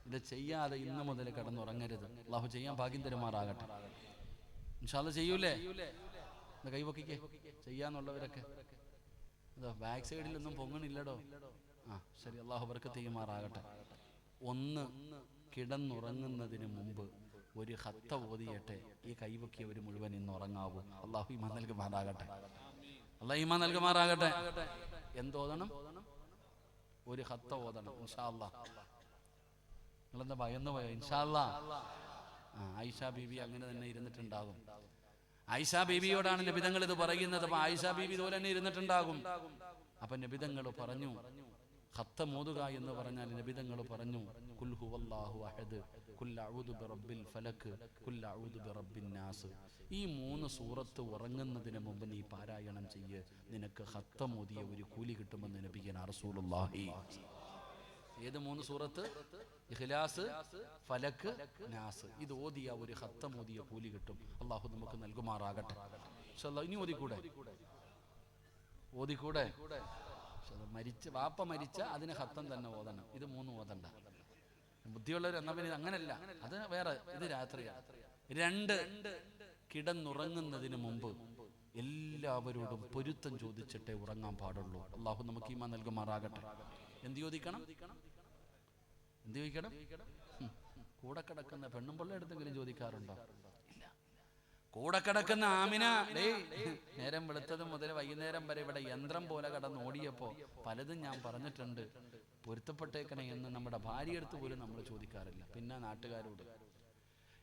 ഇത് ചെയ്യാതെ ഇന്ന് മുതൽ കടന്നുറങ്ങരുത്. അല്ലാഹു ചെയ്യാൻ ഭാഗ്യം തരുമാറാകട്ടെ. ഇൻഷാ അല്ലാഹ് ചെയ്യൂലേ? കൈവക്കിക്കേ, ചെയ്യാന്നുള്ളവരൊക്കെ. ബാക്ക് സൈഡിലൊന്നും പൊങ്ങണില്ലടോ. ആ ശരി, അല്ലാഹു ബർക്കത്ത് ചെയ്യുമാറാകട്ടെ. 1, കിടന്നുറങ്ങുന്നതിന് മുമ്പ് ഒരു ഖത്ത ഓതിയട്ടെ. ഈ കൈവക്കിയവർ മുഴുവൻ ഇന്ന് ഉറങ്ങാവൂ. അല്ലാഹു ഈമാൻ നൽകുമാറാകട്ടെ, അല്ലാഹു ഈമാൻ നൽകുമാറാകട്ടെ. എന്തോതണം? ഒരു ഖത്ത ഓതണം ഇൻഷാ അല്ലാഹ്. നിങ്ങളെന്താ ഭയന്ന് പോയോ? ഇൻഷാ അല്ലാഹ്. ആയിഷ ബീബി അങ്ങനെ തന്നെ ഇരുന്നിട്ടുണ്ടാകും. ആയിഷ ബീബിയോടാണ് നബിതങ്ങൾ ഇത് പറയുന്നത്. അപ്പൊ ആയിഷ ബീബി ഇതുപോലെ തന്നെ ഇരുന്നിട്ടുണ്ടാകും. അപ്പൊ നബിതങ്ങൾ പറഞ്ഞു, ഖത്ത മോതുക എന്ന് പറഞ്ഞാൽ നബിതങ്ങൾ പറഞ്ഞു, ഖുൽ ഹുവല്ലാഹു അഹദ്, ഖുൽ അഊദു ബിറബ്ബിൽ ഫലക്, ഖുൽ അഊദു ബിറബ്ബിൻ നാസ്. ഈ 3 സൂറത്ത് ഉറങ്ങുന്നതിന് മുമ്പ് നീ പാരായണം ചെയ്യ്, നിനക്ക് ഖത്ത മോദിയ ഒരു കൂലി കിട്ടുമെന്ന് നബിയുനാ റസൂലുള്ളാഹി. ഏത് 3 സൂറത്ത്? ഇഖ്ലാസ്, ഫലക്, നാസ്. ഇത് ഓതിയ ഒരു ഖത്ത മോദിയ കൂലി കിട്ടും. അല്ലാഹു നമുക്ക് നൽകുമാറാകട്ടെ. ഇൻഷാ അല്ലാഹ്. ഇനി ഓതിക്കൂടെ? വാപ്പ മരിച്ച അതിന് ഖത്തം തന്നെ ഓതണം. ഇത് 3 ഓതണ്ട. ബുദ്ധിയുള്ളവർ എന്നാ പിന്നെ അങ്ങനല്ല, അത് വേറെ, ഇത് രാത്രിയാണ്. 2, കിടന്നുറങ്ങുന്നതിന് മുമ്പ് എല്ലാവരോടും പൊരുത്തം ചോദിച്ചിട്ടേ ഉറങ്ങാൻ പാടുള്ളൂ. അള്ളാഹു നമുക്ക് ഈമാൻ നൽകുമാറാകട്ടെ. എന്ത് ചോദിക്കണം? കൂടെ കിടക്കുന്ന പെണ്ണും പിള്ള എടുത്തെങ്കിലും ചോദിക്കാറുണ്ടോ? ഇല്ല. കൂടെ കിടക്കുന്ന ആമിന, നേരം വെളുത്തത് മുതൽ വൈകുന്നേരം വരെ ഇവിടെ യന്ത്രം പോലെ കടന്നോടിയപ്പോ പലതും ഞാൻ പറഞ്ഞിട്ടുണ്ട്, പൊരുത്തപ്പെട്ടേക്കണേ എന്ന് നമ്മുടെ ഭാര്യയെടുത്ത് പോലും നമ്മൾ ചോദിക്കാറില്ല. പിന്നെ നാട്ടുകാരോട്.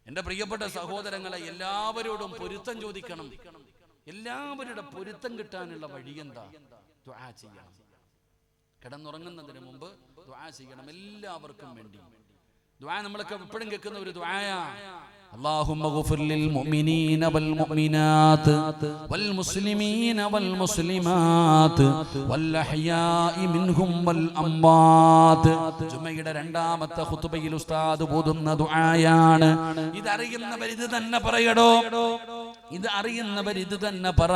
എൻ്റെ പ്രിയപ്പെട്ട സഹോദരങ്ങളെ, എല്ലാവരോടും പൊരുത്തം ചോദിക്കണം. എല്ലാവരുടെ പൊരുത്തം കിട്ടാനുള്ള വഴി എന്താ? ദുആ ചെയ്യണം. കിടന്നുറങ്ങുന്നതിന് മുമ്പ് ദുആ ചെയ്യണം, എല്ലാവർക്കും വേണ്ടി. ദുആ നമ്മളൊക്കെ എപ്പോഴും കേൾക്കുന്ന ഒരു ദുആയാ. اللهم اغفر للمؤمنين والمؤمنات والمسلمين والمسلمات والأحياء منهم والأموات. ജുമയുടെ 2ാമത്തെ ഖുതുബയിൽ ഉസ്താദ് ഓതുന്ന ദുആയാണ്. ഇതറിയുന്നവർ ഇത് തന്നെ പറയടോ. ഇത് അറിയുന്നവർ ഇത് തന്നെ പറ.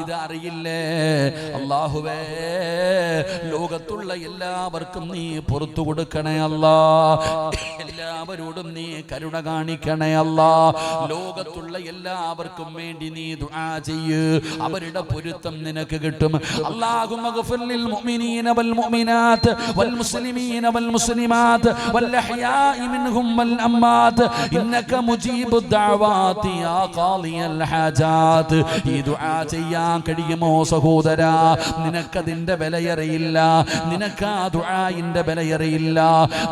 ഇത് അറിയില്ലേ? അല്ലാഹുവേ, ലോകത്തുള്ള എല്ലാവർക്കും നീ പുറത്തു കൊടുക്കണേ അല്ലാ. എല്ലാവരോടും നീ കരുണ കാണിക്കണേ അല്ലാ. ലോകത്തുള്ള എല്ലാവർക്കും വേണ്ടി നീ ദുആ ചെയ്യ്, അവരുടെ പൊരുത്തം നിനക്ക് കിട്ടും. അല്ലാഹുമ്മ ഗ്ഫിർ ലിൽ മുഅ്മിനീന വൽ മുഅ്മിനാത്ത് വൽ മുസ്ലിമീന വൽ മുസ്ലിമാത്ത് വൽ അഹ്യാഇ മിൻഹും വൽ അമ്മാത്ത് ഇന്നക മുജീബുദ് ദഅവാതി യാ ഖാദിയൽ ഹാജാത്ത്. ഈ ദുആ ചെയ്യാൻ കഴിയുമോ സഹോദരാ? നിനക്കതിന്റെ വിലയറിയില്ല, നിനക്ക് ആ ദുആഇന്റെ വിലയറിയില്ല.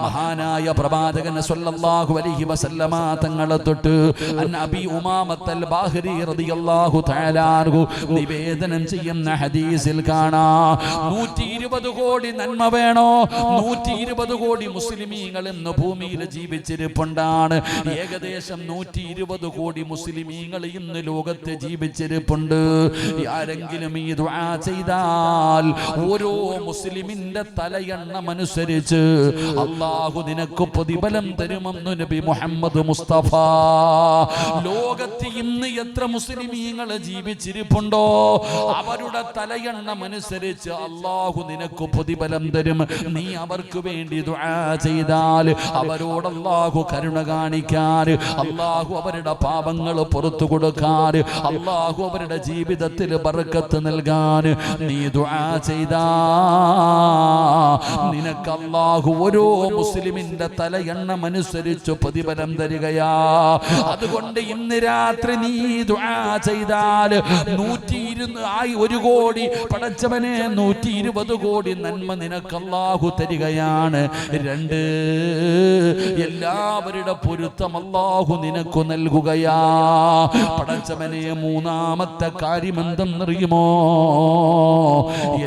മഹാനായ പ്രവാചകൻ സ്വല്ലല്ലാഹു അലൈഹി വസല്ലമ തങ്ങളെ തൊട്ട് അബീ ഉമാമത്തൽ ബാഹിരി റളിയല്ലാഹു തആല അൻഹു നിവേദനം ചെയ്യുന്ന ഹദീസിൽ കാണാം, 120 കോടി നന്മ വേണോ? 120 കോടി മുസ്ലിമീങ്ങൾ ഇന്ന് ഭൂമിയിൽ ജീവിച്ചിരിപ്പുണ്ടാണ്. ഏകദേശം 120 കോടി മുസ്ലിമീങ്ങൾ ഇന്ന് ലോകത്ത് ജീവിച്ചിരിപ്പുണ്ട്. ആരെങ്കിലും ഈ ദുആ ചെയ്താൽ ഓരോ മുസ്ലിമിന്റെ തലയെണ്ണമനുസരിച്ച് അല്ലാഹു നിനക്ക് പ്രതിഫലം തരുമെന്ന് നബി മുഹമ്മദ് മുസ്തഫ. ലോകത്ത് ഇന്ന് എത്ര മുസ്ലിമീങ്ങൾ ജീവിച്ചിരിപ്പുണ്ടോ അവരുടെ തലയെണ്ണമനുസരിച്ച് അല്ലാഹു നിനക്ക് പ്രതിഫലം തരും. നീ അവർക്ക് വേണ്ടി ദുആ ചെയ്താൽ അവരോട് അല്ലാഹു കരുണ കാണിക്കാൻ, അല്ലാഹു അവരുടെ പാപങ്ങൾ പുറത്തു കൊടുക്കാൻ, അല്ലാഹു അവരുടെ ജീവിതത്തിൽ ബർക്കത്ത് നൽകാൻ നീ ദുആ ചെയ്താ നിനക്ക് അല്ലാഹു ഓരോ മുസ്ലിമിന്റെ തലയെണ്ണമനുസരിച്ച് പ്രതിഫലം തരികയാ. അതുകൊണ്ട് ഇന്ന് രാത്രി നീ ദുആ ചെയ്താൽ 1 കോടി പടച്ചവനെ 120 കോടി നന്മ നിനക്ക് അല്ലാഹു തരികയാണ്. 2, എല്ലാവരുടെ പൊരുത്തം അല്ലാഹു നിനക്ക് നൽകുകയാ. പടച്ചവനെ, 3ാമത്തെ കാര്യം എന്തെന്നറിയുമോ?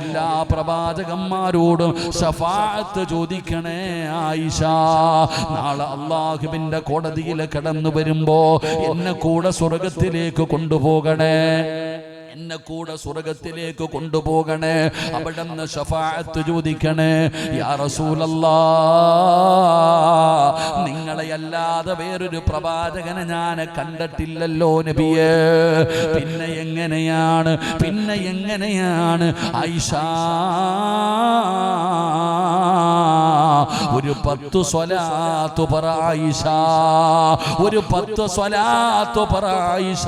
എല്ലാ പ്രവാചകന്മാരോടും ശഫാഅത്ത് ചോദിക്കണേ ആയിഷ. നാളെ അല്ലാഹുവിന്റെ കോടതിയിൽ കടന്നു വരുമ്പോ എന്നെ കൂടെ സ്വർഗത്തിലേക്ക് കൊണ്ടുപോകണേ, എന്നെ കൂടെ സ്വർഗത്തിലേക്ക് കൊണ്ടുപോകണേ. അവിടുന്ന് ശഫാഅത്ത് ചോദിക്കണേ. യാ റസൂലല്ലാഹ്, നിങ്ങളെ അല്ലാതെ വേറൊരു പ്രവാചകനെ ഞാൻ കണ്ടിട്ടില്ലല്ലോ നബിയേ. പിന്നെ എങ്ങനെയാണ് ആയിഷ ഒരു 10 സ്വലാത്ത് പറ ആയിഷ, ഒരു 10 സ്വലാത്ത് പറ ആയിഷ.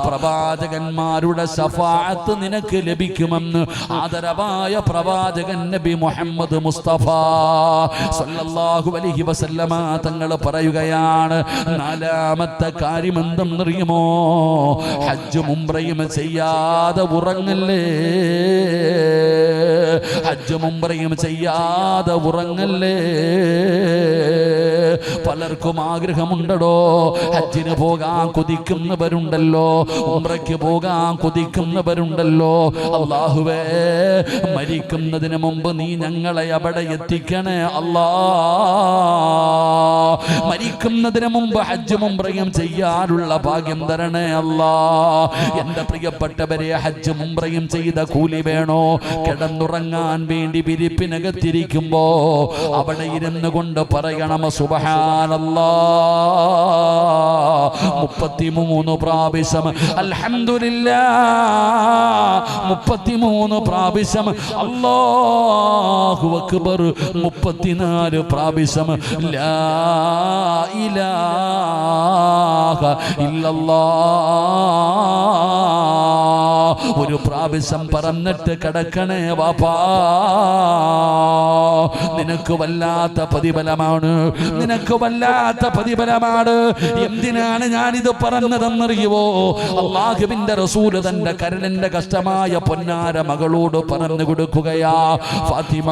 പ്രവാചകന്മാരുടെ ശഫാഅത്ത് നിനക്ക് ലഭിക്കുമെന്ന് ആദരവായ പ്രവാചകൻ നബി മുഹമ്മദ് മുസ്തഫ സല്ലല്ലാഹു അലൈഹി വസല്ലമ തങ്ങൾ പറയുകയാണ്. 4ാമത്തെ കാര്യം എന്തെന്നറിയുമോ? ഹജ്ജും ഉംറയും ചെയ്യാതെ ഉറങ്ങല്ലേ, ഹജ്ജും ഉംറയും ചെയ്യാതെ ഉറങ്ങല്ലേ. പലർക്കും ആഗ്രഹമുണ്ടോ? ഹജ്ജിന് പോകാൻ കൊതിക്കുന്നവരുണ്ടല്ലോ, ഉംറയ്ക്ക് പോകാൻ കൊതിക്കുന്നവരുണ്ടല്ലോ. അല്ലാഹുവേ, മരിക്കുന്നതിന് മുമ്പ് നീ ഞങ്ങളെ അവിടെ എത്തിക്കണേ അല്ലാ. മരിക്കുന്നതിന് മുമ്പ് ഹജ്ജും ഉംറയും ചെയ്യാനുള്ള ഭാഗ്യം തരണേ അല്ലാ. എന്റെ പ്രിയപ്പെട്ടവരെ, ഹജ്ജും ഉംറയും ചെയ്ത കൂലി വേണോ? കിടന്നുറങ്ങാൻ വേണ്ടി വിരിപ്പിനകത്തിരിക്കുമ്പോ അവിടെ ഇരുന്ന് കൊണ്ട് പറയണം സുബ്ഹാനല്ലാഹ് 33 പ്രാവശ്യം, അൽഹംദുലില്ലാഹ് 33 പ്രാവശ്യം, അല്ലാഹു അക്ബർ 34 പ്രാവശ്യം, ലാ ഇലാഹ ഇല്ലല്ലാഹ് ഒരു പ്രാവശ്യം പറഞ്ഞിട്ട് കിടക്കണേ വാപ്പാ. നിനക്ക് വല്ലാത്ത പ്രതിഫലമാണ്, നിനക്ക് വല്ലാത്ത പ്രതിഫലമാണ്. എന്തിനാണ് ഞാനിത് പറഞ്ഞതെന്നറിയുവോ? അല്ലാഹുവിന്റെ റസൂല് തന്റെ കരളിന്റെ കഷ്ടമായ പൊന്നാര മകളോട് പറഞ്ഞു കൊടുക്കുകയാ, ഫാത്തിമ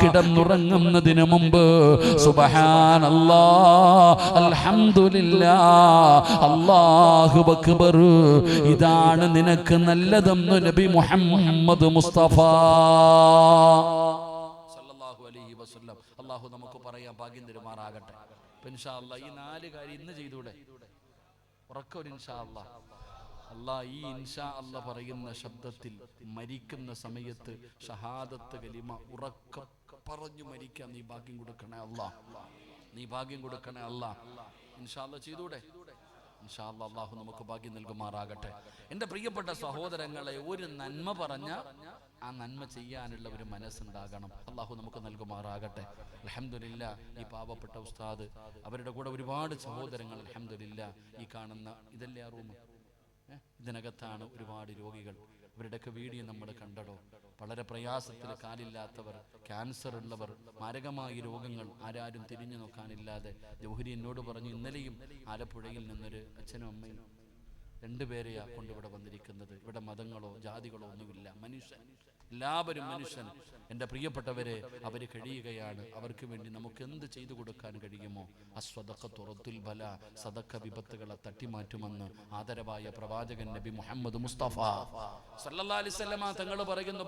കിടന്നുറങ്ങുന്നതിന് മുമ്പ് സുബ്ഹാനല്ലാഹ് അൽഹംദുലില്ലാഹ് അല്ലാഹു അക്ബർ, ഇതാണ് നിനക്ക് നല്ലതെന്ന് നബി മുഹമ്മദ് മുസ്തഫ സല്ലല്ലാഹു അലൈഹി വസല്ലം. അല്ലാഹു നമുക്ക് പറയാൻ ഭാഗ്യം തരുമാറാകട്ടെ. ഇൻഷാ അല്ലാഹ് ഈ 4 കാര്യം ഇന്ന് ചെയ്തൂടെ? ഉറക്കൊരു ഇൻഷാ അല്ലാഹ്. അല്ലാഹ് ഈ ഇൻഷാ അല്ലാഹ് പറയുന്ന ശബ്ദത്തിൽ മരിക്കുന്ന സമയത്ത് ഷഹാദത്ത് കലിമ ഉറക്ക പറഞ്ഞു മരിക്കാൻ നീ ഭാഗ്യം കൊടുക്കണേ അല്ലാഹ്, നീ ഭാഗ്യം കൊടുക്കണേ അല്ലാഹ്. ഇൻഷാ അല്ലാഹ് ചെയ്തൂടെ? ഇൻഷാ അല്ലാഹ് അല്ലാഹു നമുക്ക് ഭാഗ്യം നൽകുമാറാകട്ടെ. എൻ്റെ പ്രിയപ്പെട്ട സഹോദരങ്ങളെ, ഒരു നന്മ പറഞ്ഞ ആ നന്മ ചെയ്യാനുള്ള ഒരു മനസ്സുണ്ടാകണം. അല്ലാഹു നമുക്ക് നൽകുമാറാകട്ടെ. അൽഹംദുലില്ലാഹ് ഈ പാവപ്പെട്ട ഉസ്താദ്, അവരുടെ കൂടെ ഒരുപാട് സഹോദരങ്ങൾ, അൽഹംദുലില്ലാഹ് ഈ കാണുന്ന ഇതല്ലേ ആ റൂം, ഇതിനകത്താണ് ഒരുപാട് രോഗികൾ. ഇവരുടെയൊക്കെ വീഡിയോ നമ്മൾ കണ്ടടോ. വളരെ പ്രയാസത്തിൽ, കാലില്ലാത്തവർ, ക്യാൻസർ ഉള്ളവർ, മാരകമായ രോഗങ്ങൾ, ആരാരും തിരിഞ്ഞു നോക്കാനില്ലാതെ. ജൗഹരി എന്നോട് പറഞ്ഞു, ഇന്നലെയും ആലപ്പുഴയിൽ നിന്നൊരു അച്ഛനും അമ്മയും 2 പേരെയാ കൊണ്ടിവിടെ വന്നിരിക്കുന്നത്. ഇവിടെ മതങ്ങളോ ജാതികളോ ഒന്നുമില്ല, മനുഷ്യൻ, എല്ലാവരും മനുഷ്യൻ. എൻ്റെ പ്രിയപ്പെട്ടവരെ, അവർ കഴിയുകയാണ്. അവർക്ക് വേണ്ടി നമുക്ക് എന്ത് ചെയ്തു കൊടുക്കാൻ കഴിയുമോ? അസ്വദഖത്തു റദ്ദുൽ ബലാ, സദഖ വിപത്തുകളെ തട്ടിമാറ്റുമെന്ന് ആദരവായ പ്രവാചകൻ നബി മുഹമ്മദ് മുസ്തഫ സല്ലല്ലാഹു അലൈഹി വസല്ലമ തങ്ങൾ പറയുന്നു.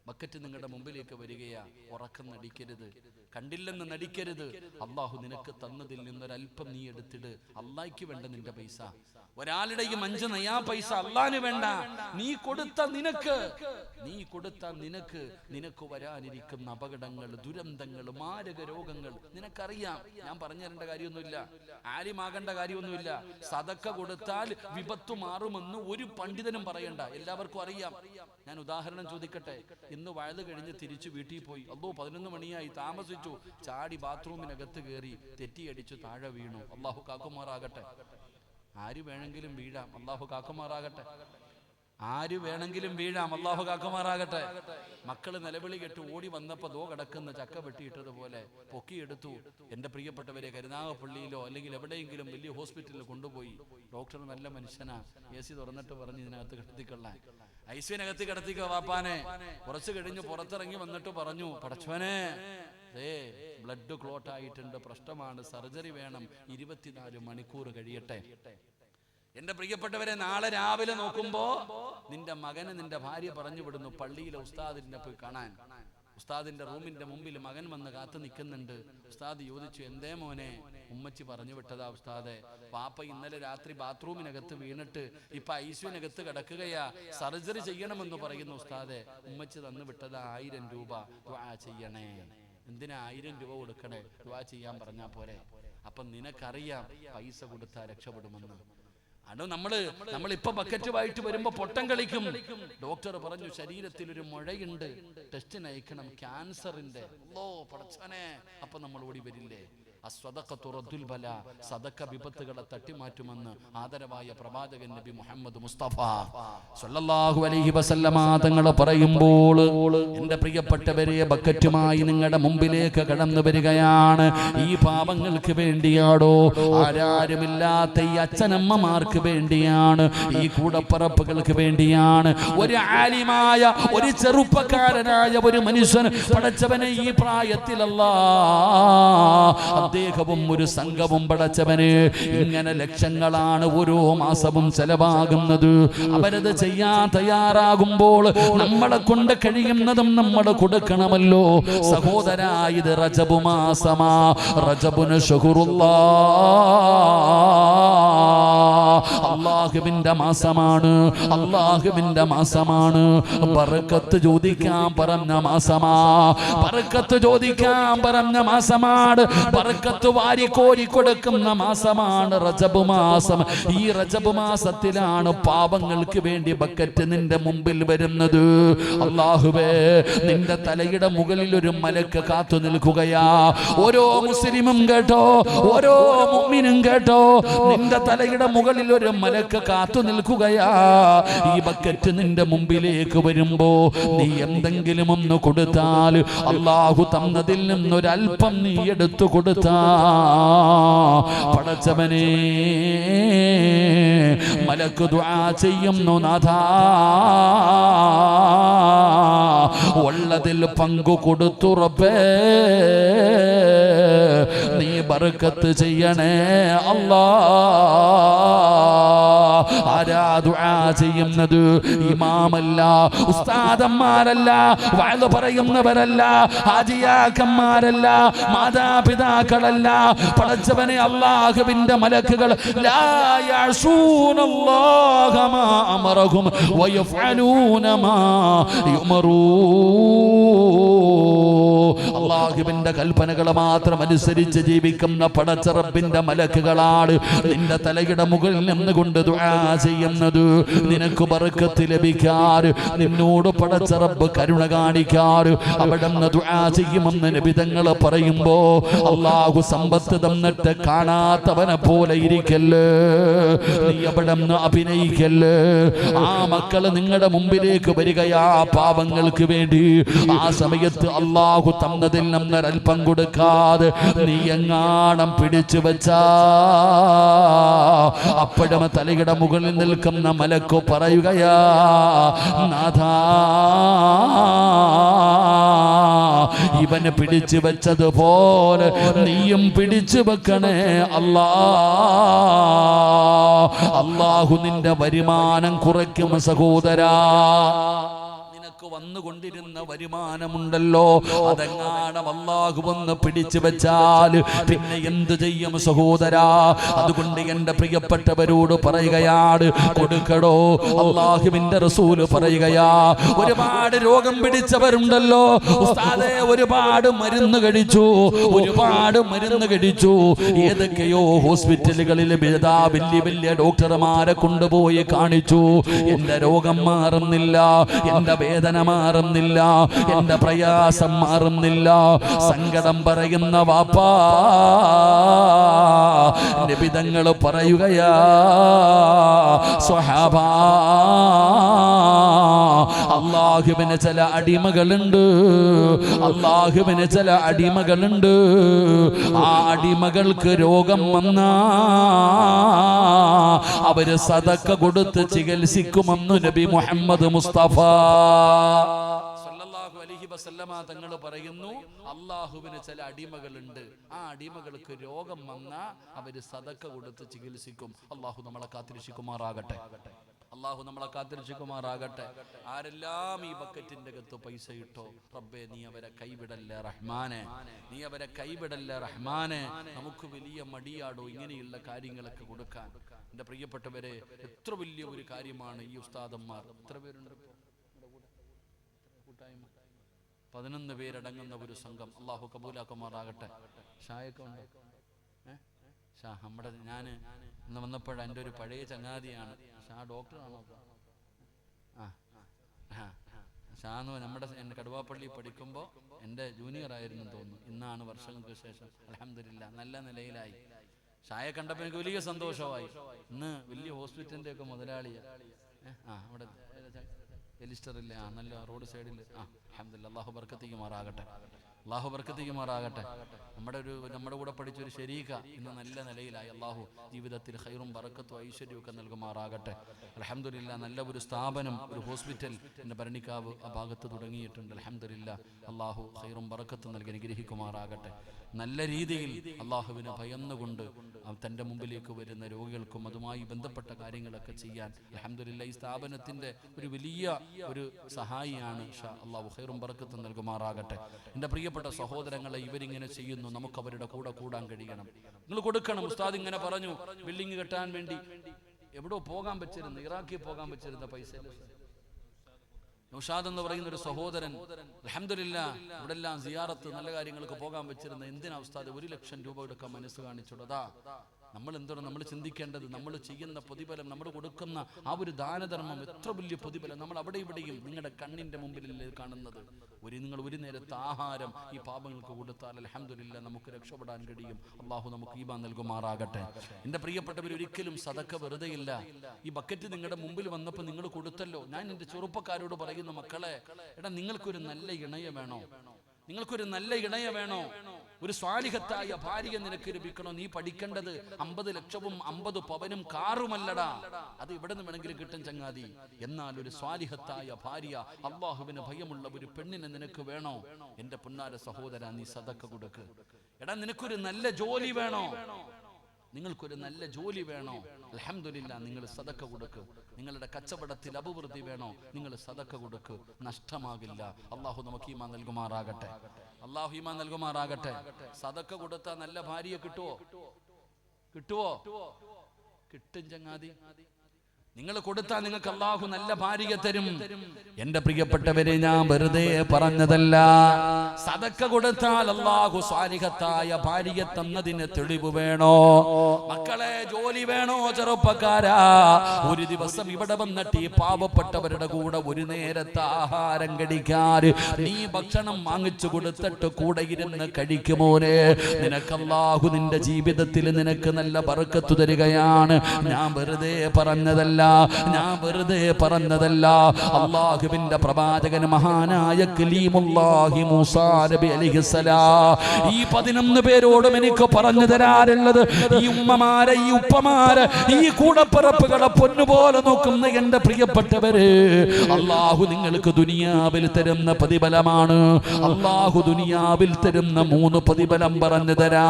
ബക്കറ്റ് നിങ്ങളുടെ മുമ്പിലേക്ക് വരികയാ. ഉറക്കം നടിക്കരുത്, കണ്ടില്ലെന്ന് നടിക്കരുത്. അള്ളാഹു നിനക്ക് തന്നതിൽ നിന്നൊരൽപ്പം നീ എടുത്തിട്. അള്ളാഹ്ക്ക് വേണ്ട നിന്റെ പൈസ, ഒരാളുടെയും 5 നയാ പൈസ അള്ളാഹിന് വേണ്ട. നീ കൊടുത്ത നിനക്ക് നിനക്ക് വരാനിരിക്കുന്ന അപകടങ്ങൾ, ദുരന്തങ്ങൾ, മാരക രോഗങ്ങൾ നിനക്കറിയാം. ഞാൻ പറഞ്ഞു തരേണ്ട കാര്യമൊന്നുമില്ല, ആലിമാകേണ്ട കാര്യമൊന്നുമില്ല. സദക്ക കൊടുത്താൽ വിപത്തു മാറുമെന്ന് ഒരു പണ്ഡിതനും പറയണ്ട, എല്ലാവർക്കും അറിയാം. ഞാൻ ഉദാഹരണം ചോദിക്കട്ടെ. ഇന്ന് വഴുത് കഴിഞ്ഞ് തിരിച്ചു വീട്ടിൽ പോയി, 11 മണിയായി, താമസിച്ചു, ചാടി ബാത്റൂമിനകത്ത് കയറി തെറ്റിയടിച്ചു താഴെ വീണു. അള്ളാഹു കാക്കുമാറാകട്ടെ. ആര് വേണമെങ്കിലും വീഴാം, അള്ളാഹു കാക്കുമാറാകട്ടെ. ആര് വേണമെങ്കിലും വീഴാം, അള്ളാഹു കാക്കുമാറാകട്ടെ. മക്കള് നിലവിളി കേട്ട് ഓടി വന്നപ്പോ ദോ കിടക്കുന്ന ചക്ക വെട്ടിയിട്ടതുപോലെ പൊക്കിയെടുത്തു. എൻ്റെ പ്രിയപ്പെട്ടവരെ, കരുനാഗപ്പള്ളിയിലോ അല്ലെങ്കിൽ എവിടെയെങ്കിലും വലിയ ഹോസ്പിറ്റലിൽ കൊണ്ടുപോയി. ഡോക്ടർ നല്ല മനുഷ്യനാ, AC തുറന്നിട്ട് പറഞ്ഞ് ഇതിനകത്ത് കിടത്തിക്കൊള്ളാൻ, ഐസിയുനകത്ത് കിടത്തിക്കോ വാപ്പാനെ. കുറച്ച് കഴിഞ്ഞ് പുറത്തിറങ്ങി വന്നിട്ട് പറഞ്ഞു, പടച്ചോനെ ബ്ലഡ് ക്ലോട്ട് ആയിട്ടുണ്ട്, പ്രശ്നമാണ്, സർജറി വേണം, 24 മണിക്കൂർ കഴിയട്ടെ. എന്റെ പ്രിയപ്പെട്ടവരെ, നാളെ രാവിലെ നോക്കുമ്പോ നിന്റെ മകന് നിന്റെ ഭാര്യ പറഞ്ഞു വിടുന്നു പള്ളിയിലെ ഉസ്താദിനെ പോയി കാണാൻ. ഉസ്താദിന്റെ റൂമിന്റെ മുമ്പിൽ മകൻ വന്ന് കാത്തു നിൽക്കുന്നുണ്ട്. ഉസ്താദ് ചോദിച്ചു, എന്തേ മോനെ? ഉമ്മച്ചി പറഞ്ഞു വിട്ടതാ ഉസ്താദെ, പാപ്പ ഇന്നലെ രാത്രി ബാത്റൂമിനകത്ത് വീണിട്ട് ഇപ്പൊ ഐസിയുനകത്ത് കിടക്കുകയാ, സർജറി ചെയ്യണമെന്ന് പറയുന്നു ഉസ്താദെ. ഉമ്മച്ചി തന്നു വിട്ടതാ 1000 രൂപ, ദുആ ചെയ്യണേ. എന്തിനാ 1000 രൂപ കൊടുക്കണേ? ദുആ ചെയ്യാൻ പറഞ്ഞാ പോരെ? അപ്പൊ നിനക്കറിയാം പൈസ കൊടുത്താൽ രക്ഷപ്പെടുമെന്ന്. അടോ നമ്മളിപ്പോ ബക്കറ്റുമായിട്ട് വരുമ്പോ പൊട്ടം കളിക്കും. ഡോക്ടർ പറഞ്ഞു, ശരീരത്തിൽ ഒരു മുഴയുണ്ട്, ടെസ്റ്റിന് അയക്കണം, ക്യാൻസറിന്റെ. പടച്ചോനെ, അപ്പൊ നമ്മൾ ഓടി വരില്ലേ? അസ്വദഖത്തു റദ്ദുൽ ബലാ, സദഖ വിപത്തുകളെ തട്ടിമാറ്റുമെന്ന് ആദരവായ പ്രവാചകൻ നബി മുഹമ്മദ് മുസ്തഫ സല്ലല്ലാഹു അലൈഹി വസല്ലമ തങ്ങൾ പറയുമ്പോൾ, എൻ്റെ പ്രിയപ്പെട്ടവരെ, ബക്കറ്റുമായി നിങ്ങളുടെ മുമ്പിലേക്ക് കടന്നു വരികയാണ്. ഈ പാപങ്ങൾക്ക് വേണ്ടിയാണോ? ആരാരുമില്ലാത്ത ഈ അച്ഛനമ്മമാർക്ക് വേണ്ടിയാണ്, ഈ കൂടപ്പറപ്പുകൾക്ക് വേണ്ടിയാണ്. ഒരു ആലിമായ, ഒരു ചെറുപ്പക്കാരനായ ഒരു മനുഷ്യൻ പടച്ചവനെ ഈ പ്രായത്തിലല്ല അദ്ദേഹവും ഒരു സംഘവും പടച്ചവന് ഇങ്ങനെ ലക്ഷങ്ങളാണ് ഓരോ മാസവും ചെലവാകുന്നത്. അവരത് ചെയ്യാൻ തയ്യാറാകുമ്പോൾ നമ്മളെ കൊണ്ട് കഴിയുന്നതും നമ്മൾ കൊടുക്കണമല്ലോ സഹോദരാ. ഇത് റജബ് മാസമാ, റജബുന് അല്ലാഹുവിന്റെ മാസമാണ്, അല്ലാഹുവിന്റെ മാസമാണ്. ബർക്കത്ത് ചോദിക്കാൻ പറഞ്ഞ മാസമാ, ബർക്കത്ത് ചോദിക്കാൻ പറഞ്ഞ മാസമാണ്, ബർക്കത്ത് വാരിക്കോരി കൊടുക്കുന്ന മാസമാണ് റജബ് മാസം. ഈ റജബ് മാസത്തിലാണ് പാപങ്ങൾക്ക് വേണ്ടി ബക്കറ്റ് നിന്റെ മുമ്പിൽ വരുന്നത്. അല്ലാഹുവേ, നിന്റെ തലയുടെ മുകളിൽ ഒരു മലക്ക് കാത്തു നിൽക്കുകയാ. ഓരോ മുസ്ലിമും കേട്ടോ, ഓരോ മുഅ്മിനും കേട്ടോ, നിന്റെ തലയുടെ മുകളിൽ ഒരു മലക്ക് കാത്തു നിൽക്കുകയാ. ഈ ബക്കറ്റ് നിന്റെ മുമ്പിലേക്ക് വരുമ്പോ നീ എന്തെങ്കിലും ഒന്ന് കൊടുത്താൽ അല്ലാഹു തന്നതിൽ നിന്നൊരൽപ്പം നീ എടുത്തു കൊടുത്താ പടച്ചവനെ മലക്ക് ദുആ ചെയ്യുന്നു, നാഥാ ഉള്ളതിൽ പങ്കു കൊടുത്തു റബ്ബേ, നീ ബർക്കത്ത് ചെയ്യണേ അല്ലാ. ആരാ ദുആ ചെയ്യുന്നത്? ഇമാമല്ല, ഉസ്താദന്മാരല്ല, വഅദ് പറയുന്നവരല്ല, ഹാജിയാക്കന്മാരല്ല, മാതാപിതാക്കളല്ല. പടച്ചവനെ അല്ലാഹുവിന്റെ മലക്കുകൾ ലാ യഅസൂനല്ലാഹ മാ അമറഹും വയഫഅലൂന മാ യുമറൂ. അല്ലാഹുവിന്റെ കൽപ്പനകൾ മാത്രം അനുസരിച്ച് ജീവിക്കുന്ന പടച്ച റബ്ബിന്റെ മലക്കുകളാണ് നിന്റെ തലയുടെ മുകളിൽ നിന്നുകൊണ്ട് ദുആ ചെയ്യുന്നത്. നിനക്ക് ബർക്കത്ത് ലഭിക്കാൻ, നിന്നോട് പടച്ച റബ്ബ് കരുണ കാണിക്കാൻ അവിടുന്ന് ദുആ ചെയ്യുമെന്ന് നബി തങ്ങൾ പറയുമ്പോ അല്ലാഹു സമ്പത്ത് തന്നിട്ട് കാണാത്തവനെ പോലെ ഇരിക്കല്ലേ, നീ അവിടുന്ന് അഭിനയിക്കല്ലേ. ആ മക്കള് നിങ്ങളുടെ മുമ്പിലേക്ക് വരികയാ പാവങ്ങൾക്ക് വേണ്ടി. ആ സമയത്ത് അല്ലാഹു തന്നതിൽ നിന്നൊരൽപ്പം കൊടുക്കാതെ നീ എങ്ങാണം പിടിച്ചു വെച്ചാ അപ്പോഴും തലയുടെ മുകളിൽ നിൽക്കുന്ന മലക്ക് പറയുകയാ, നാഥാ ഇവന് പിടിച്ചു വെച്ചതുപോലെ നീയും പിടിച്ചു വെക്കണേ അല്ലാ. അല്ലാഹു നിന്റെ വരുമാനം കുറയ്ക്കും സഹോദരാ. വന്നുകൊണ്ടിരുന്ന വരുമാനമുണ്ടല്ലോ, അതെങ്ങാനും അല്ലാഹു വന്ന് പിടിച്ചു വെച്ചാൽ പിന്നെ എന്ത് ചെയ്യും സഹോദരാ? അതുകൊണ്ട് എന്റെ പ്രിയപ്പെട്ടവരോട് പറയുകയാണ്, കൊടുക്കടോ. അല്ലാഹുവിന്റെ റസൂൽ പറയുകയാ, ഒരുപാട് രോഗം പിടിച്ചവരുണ്ടല്ലോ ഉസ്താദേ, ഒരുപാട് മരുന്ന് കഴിച്ചു, ഒരുപാട് മരുന്ന് കഴിച്ചു. ഏതൊക്കെയോ ഹോസ്പിറ്റലുകളിൽ വലിയ വലിയ ഡോക്ടർമാരെ കൊണ്ടുപോയി കാണിച്ചു. എന്റെ രോഗം മാറുന്നില്ല, എന്റെ വേദന മാറുന്നില്ല, എന്റെ പ്രയാസം മാറുന്നില്ല. സങ്കടം പറയുന്ന വാപ്പാ നബി തങ്ങൾ പറയുകയാ, സ്വഹാബാ അല്ലാഹുവിന് ചില അടിമകളുണ്ട്, അല്ലാഹുവിന് ചില അടിമകളുണ്ട്. ആ അടിമകൾക്ക് രോഗം വന്നാ അവര് സദക്ക കൊടുത്ത് ചികിത്സിക്കുമെന്ന് നബി മുഹമ്മദ് മുസ്തഫ സല്ലല്ലാഹു അലൈഹി വസല്ലമ തങ്ങൾ പറയുന്നു, അല്ലാഹുവിന് ചില അടിമകളുണ്ട്, ആ അടിമകൾക്ക് രോഗം വന്നാ അവര് സദക്ക കൊടുത്ത് ചികിത്സിക്കും. അല്ലാഹു നമ്മളെ കാത്തിരക്ഷിക്കുമാറാകട്ടെ, അല്ലാഹു നമ്മളെ കാത്തിരക്ഷിക്കുമാറാകട്ടെ. ആരെല്ലാം ഈ ബക്കറ്റിന്റെ അകത്ത് പൈസ ഇട്ടോ റബ്ബേ, നീ അവരെ കൈവിടല്ലേ റഹ്മാനെ, നീ അവരെ കൈവിടല്ലേ റഹ്മാനെ. നമുക്ക് വലിയ മടിയാടോ ഇങ്ങനെയുള്ള കാര്യങ്ങളൊക്കെ കൊടുക്കാൻ. എൻ്റെ പ്രിയപ്പെട്ടവരെ, എത്ര വലിയ ഒരു കാര്യമാണ് ഈ ഉസ്താദന്മാർ. എത്ര പേരുണ്ട് കൂട്ടായ്മ? 11 പേരടങ്ങുന്ന ഒരു സംഘം. അല്ലാഹു കബൂലാക്കുമാറാകട്ടെ. ഷായൊക്കെ ഉണ്ട്? ഷാ നമ്മുടെ ഞാൻ ഇന്ന് വന്നപ്പോഴ എൻ്റെ ഒരു പഴയ ചങ്ങാതിയാണ് ഷാ. ഡോക്ടറാണോ? ഷാന്ന് നമ്മുടെ കടുവാപ്പള്ളി പഠിക്കുമ്പോൾ എൻ്റെ ജൂനിയർ ആയിരുന്നു തോന്നുന്നു. ഇന്നാണ് വർഷങ്ങൾക്ക് ശേഷം അൽഹംദുലില്ലാ നല്ല നിലയിലായി. ഷായെ കണ്ടപ്പോൾ എനിക്ക് വലിയ സന്തോഷമായി. ഇന്ന് വലിയ ഹോസ്പിറ്റലിൻ്റെ ഒക്കെ മുതലാളിയാണ്. അവിടെ എലിസ്റ്ററില്ലേ, നല്ല റോഡ് സൈഡിൽ. അൽഹംദുലില്ലാ, അല്ലാഹു ബർക്കത്ത് ചെയ്യുമാറാകട്ടെ, അല്ലാഹു ബർക്കത്ത് ചെയ്യുമാറാകട്ടെ. നമ്മുടെ കൂടെ പഠിച്ചൊരു ശരീക ഇന്ന് നല്ല നിലയിലായി. അള്ളാഹു ജീവിതത്തിൽ ഖൈറും ബറക്കത്തും ഐശ്വര്യവും ഒക്കെ നൽകുമാറാകട്ടെ. അൽഹംദുലില്ലാ, നല്ല ഒരു സ്ഥാപനം, ഒരു ഹോസ്പിറ്റൽ എൻ്റെ ഭരണിക്കാവ് ആ ഭാഗത്ത് തുടങ്ങിയിട്ടുണ്ട്. അൽഹംദുലില്ലാ, അള്ളാഹു ഖൈറും ബറക്കത്തും നൽകി അനുഗ്രഹിക്കുമാറാകട്ടെ. നല്ല രീതിയിൽ അള്ളാഹുവിനെ ഭയന്നുകൊണ്ട് തൻ്റെ മുമ്പിലേക്ക് വരുന്ന രോഗികൾക്കും അതുമായി ബന്ധപ്പെട്ട കാര്യങ്ങളൊക്കെ ചെയ്യാൻ അൽഹംദുലില്ലാ ഈ സ്ഥാപനത്തിൻ്റെ ഒരു വലിയ ഒരു സഹായിയാണ്. അള്ളാഹു ഖൈറും ബറക്കത്തും നൽകുമാറാകട്ടെ. എൻ്റെ പ്രിയപ്പെട്ട സഹോദരങ്ങളെ, ഇവരിങ്ങനെ ചെയ്യുന്നു, നമുക്ക് അവരുടെ കൂടെ കൂടാൻ കഴിയണം. നിങ്ങൾ കൊടുക്കണം. ഉസ്താദ് ഇങ്ങനെ പറഞ്ഞു, ബിൽഡിംഗ് കെട്ടാൻ വേണ്ടി എവിടോ പോകാൻ പറ്റിരുന്നു, ഇറാഖിൽ പോകാൻ പറ്റിരുന്ന പൈസ നൗഷാദ് എന്ന് പറയുന്ന ഒരു സഹോദരൻ അൽഹംദുലില്ലാ ഇവിടെ എല്ലാം സിയാറത്ത് നല്ല കാര്യങ്ങൾക്ക് പോകാൻ വെച്ചിരുന്ന എന്തിനാ ഉസ്താദ് 1 ലക്ഷം രൂപ എടുക്കാൻ മനസ്സ് കാണിച്ചുള്ളതാ? നമ്മൾ എന്താണ് നമ്മൾ ചിന്തിക്കേണ്ടത്? നമ്മൾ ചെയ്യുന്ന പ്രതിഫലം, നമ്മൾ കൊടുക്കുന്ന ആ ഒരു ദാനധർമ്മം എത്ര വലിയ പ്രതിഫലം. നമ്മൾ അവിടെ ഇവിടെയും നിങ്ങളുടെ കണ്ണിന്റെ മുമ്പിലല്ലേ കാണുന്നത്. നിങ്ങൾ ഒരു നേരത്തെ ആഹാരം ഈ പാപങ്ങൾക്ക് കൊടുത്താൽ അൽഹംദുലില്ലാ നമുക്ക് രക്ഷപ്പെടാൻ കഴിയും. അള്ളാഹു നമുക്ക് ഈമാൻ നൽകുമാറാകട്ടെ. എൻ്റെ പ്രിയപ്പെട്ടവർ, ഒരിക്കലും സദക്ക വെറുതെയില്ല. ഈ ബക്കറ്റ് നിങ്ങളുടെ മുമ്പിൽ വന്നപ്പോൾ നിങ്ങൾ കൊടുത്തല്ലോ. ഞാൻ എൻ്റെ ചെറുപ്പക്കാരോട് പറയുന്നു, മക്കളെ, എടാ നിങ്ങൾക്കൊരു നല്ല ഇണയെ വേണോ? നിങ്ങൾക്കൊരു നല്ല ഇണയെ വേണോ? ഒരു സ്വാലിഹത്തായ ഭാര്യ നിനക്ക് ലഭിക്കണോ? നീ പഠിക്കേണ്ടത് 50 ലക്ഷവും 50 പവനും കാറുമല്ലടാ. അത് ഇവിടെ നിന്ന് വേണമെങ്കിലും കിട്ടും ചങ്ങാതി. എന്നാൽ ഒരു സ്വാലിഹത്തായ ഭാര്യ, അള്ളാഹുവിന് ഭയമുള്ള ഒരു പെണ്ണിനെ നിനക്ക് വേണോ? എന്റെ പൊന്നാര സഹോദര, നീ സദക്ക കൊടുക്ക്. എടാ നിനക്കൊരു നല്ല ജോലി വേണോ? നിങ്ങൾക്കൊരു നല്ല ജോലി വേണോ? അൽഹംദുലില്ലാ നിങ്ങൾ സദക്ക കൊടുക്ക്. നിങ്ങളുടെ കച്ചവടത്തിൽ അഭിവൃദ്ധി വേണോ? നിങ്ങൾ സദക്ക കൊടുക്ക്. നഷ്ടമാകില്ല. അള്ളാഹു നമുക്ക് ഈമാൻ നൽകുമാറാകട്ടെ. അള്ളാഹു ഈമാൻ നൽകുമാറാകട്ടെ. സദക്ക കൊടുത്താൽ നല്ല ഭാര്യയെ കിട്ടുവോ? കിട്ടും ചങ്ങാതി. നിങ്ങൾ കൊടുത്താൽ നിങ്ങൾക്ക് അള്ളാഹു നല്ല ഭാര്യയെ തരും. എന്റെ പ്രിയപ്പെട്ടവരെ, ഞാൻ വെറുതെ പറഞ്ഞതല്ല. സദക്ക കൊടുത്താൽ അള്ളാഹു സ്വാലിഹത്തായ ഭാര്യയെ തന്നതിന് തെളിവ് വേണോ? മക്കളെ, ജോലി വേണോ? ചെറുപ്പക്കാരാ, ഒരു ദിവസം ഇവിടെ വന്നിട്ട് ഈ പാവപ്പെട്ടവരുടെ കൂടെ ഒരു നേരത്തെ ആഹാരം കഴിക്കാൻ നീ ഭക്ഷണം വാങ്ങിച്ചു കൊടുത്തിട്ട് കൂടെ ഇരുന്ന് കഴിക്കുമോനെ, നിനക്ക് അള്ളാഹു നിന്റെ ജീവിതത്തിൽ നിനക്ക് നല്ല ബർക്കത്ത് തരികയാണ്. ഞാൻ വെറുതെ പറഞ്ഞതല്ല. അള്ളാഹുവിന്റെ പ്രവാചകൻ മഹാനായ കലീമുല്ലാഹി മൂസാ നബി അലൈഹിസ്സലാം ഈ 11 പേരോടും എനിക്ക് പറഞ്ഞു തരാറുള്ളത്, ഈ ഉമ്മമാരെ, ഈ ഉപ്പമാരെ, ഈ കൂടപ്പിറപ്പുകളെ പൊന്നുപോലെ നോക്കുന്ന എന്റെ പ്രിയപ്പെട്ടവര്, അള്ളാഹു നിങ്ങൾക്ക് ദുനിയാവിൽ തരുന്ന പ്രതിഫലമാണ്. അള്ളാഹു ദുനിയാവിൽ തരുന്ന 3 പ്രതിഫലം പറഞ്ഞു തരാ.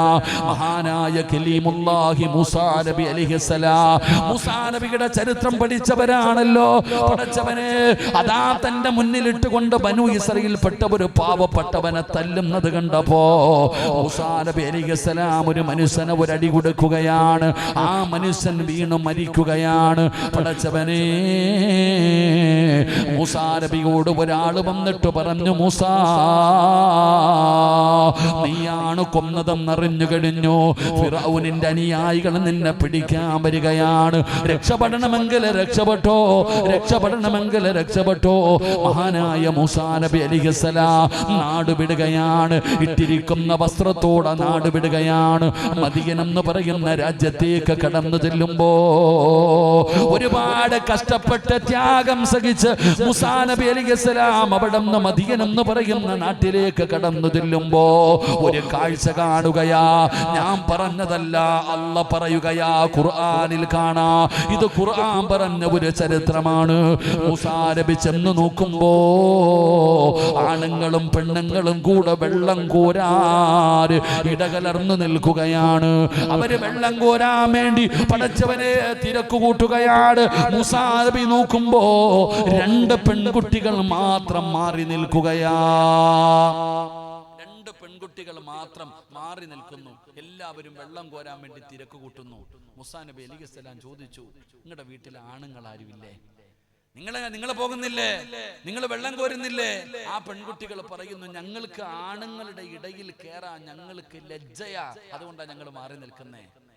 മഹാനായ കലീമുല്ലാഹി മൂസാ നബി അലൈഹിസ്സലാം, മൂസാ നബിയുടെ ചരിത്രം പഠിച്ചവരാണല്ലോ. പഠിച്ചവനെ അതാ തന്റെ മുന്നിലിട്ടുകൊണ്ട് ബനൂ ഇസ്രായേൽപ്പെട്ട ഒരു പാവപ്പെട്ടവനെ തല്ലുന്നത് കണ്ടപ്പോ മൂസാ നബി അലൈഹിസ്സലാം ഒരു മനുഷ്യനെ ഒരു അടി കൊടുക്കുകയാണ്. ആ മനുഷ്യൻ വീണു മരിക്കുകയാണ്. പഠിച്ചവനെ, മൂസാ നബിയോട് ഒരാൾ വന്നിട്ട് പറഞ്ഞു, മൂസാ നീയാണ് കൊന്നതെന്നറിഞ്ഞു കഴിഞ്ഞു. ഫിറഔനിന്റെ അനുയായികൾ നിന്നെ പിടിക്കാൻ വരികയാണ്. രക്ഷപ്പെടണമെങ്കിൽ രക്ഷപ്പെട്ടോ. മഹാനായ മൂസാ നബി അലൈഹിസ്സലാം നാട് വിടുകയാണ്. ഇട്ടിരിക്കുന്ന വസ്ത്രത്തോടെ നാട് വിടുകയാണ്. മദിയൻ എന്ന് പറയുന്ന രാജ്യത്തേക്ക് കടന്നു ചെല്ലുമ്പോ ഒരുപാട് കഷ്ടപ്പെട്ട് ത്യാഗം സഹിച്ച് മൂസാ നബി അലൈഹിസ്സലാം അവിടെ നിന്ന് മദിയൻ എന്ന് പറയുന്ന നാട്ടിലേക്ക് കടന്നു ചെല്ലുമ്പോ ഒരു കാഴ്ച കാണുകയാ. ഞാൻ പറഞ്ഞതല്ല, അല്ലാഹ് പറയുകയാ. ഖുർആനിൽ കാണാ. ഇത് ഖുർആൻ പറഞ്ഞ ഒരു ചരിത്രമാണ്. മൂസാ നബി ചെന്ന് നോക്കുമ്പോ ആണുങ്ങളും പെണ്ണുങ്ങളും കൂടെ വെള്ളം കോരാൻ ഇടകലർന്നു നിൽക്കുകയാണ്. അവര് വെള്ളം കോരാൻ വേണ്ടി പടച്ചവനെ തിരക്ക് കൂട്ടുകയാണ്. മൂസാ നബി നോക്കുമ്പോ 2 പെൺകുട്ടികൾ മാത്രം മാറി നിൽക്കുകയാ. 2 പെൺകുട്ടികൾ മാത്രം മാറി നിൽക്കുന്നു. എല്ലാവരും വെള്ളം കോരാൻ വേണ്ടി തിരക്ക് കൂട്ടുന്നു. മൂസാ നബി അലൈഹിസ്സലാം ചോദിച്ചു, നിങ്ങളുടെ വീട്ടിൽ ആണുങ്ങൾ ആരുമില്ലേ? നിങ്ങൾ പോകുന്നില്ലേ? നിങ്ങൾ വെള്ളം കോരുന്നില്ലേ? ആ പെൺകുട്ടികൾ പറയുന്നു, ഞങ്ങൾക്ക് ആണുങ്ങളുടെ ഇടയിൽ കയറാൻ ഞങ്ങൾക്ക് ലജ്ജയാ, അതുകൊണ്ടാണ് ഞങ്ങൾ മാറി നിൽക്കുന്നേ.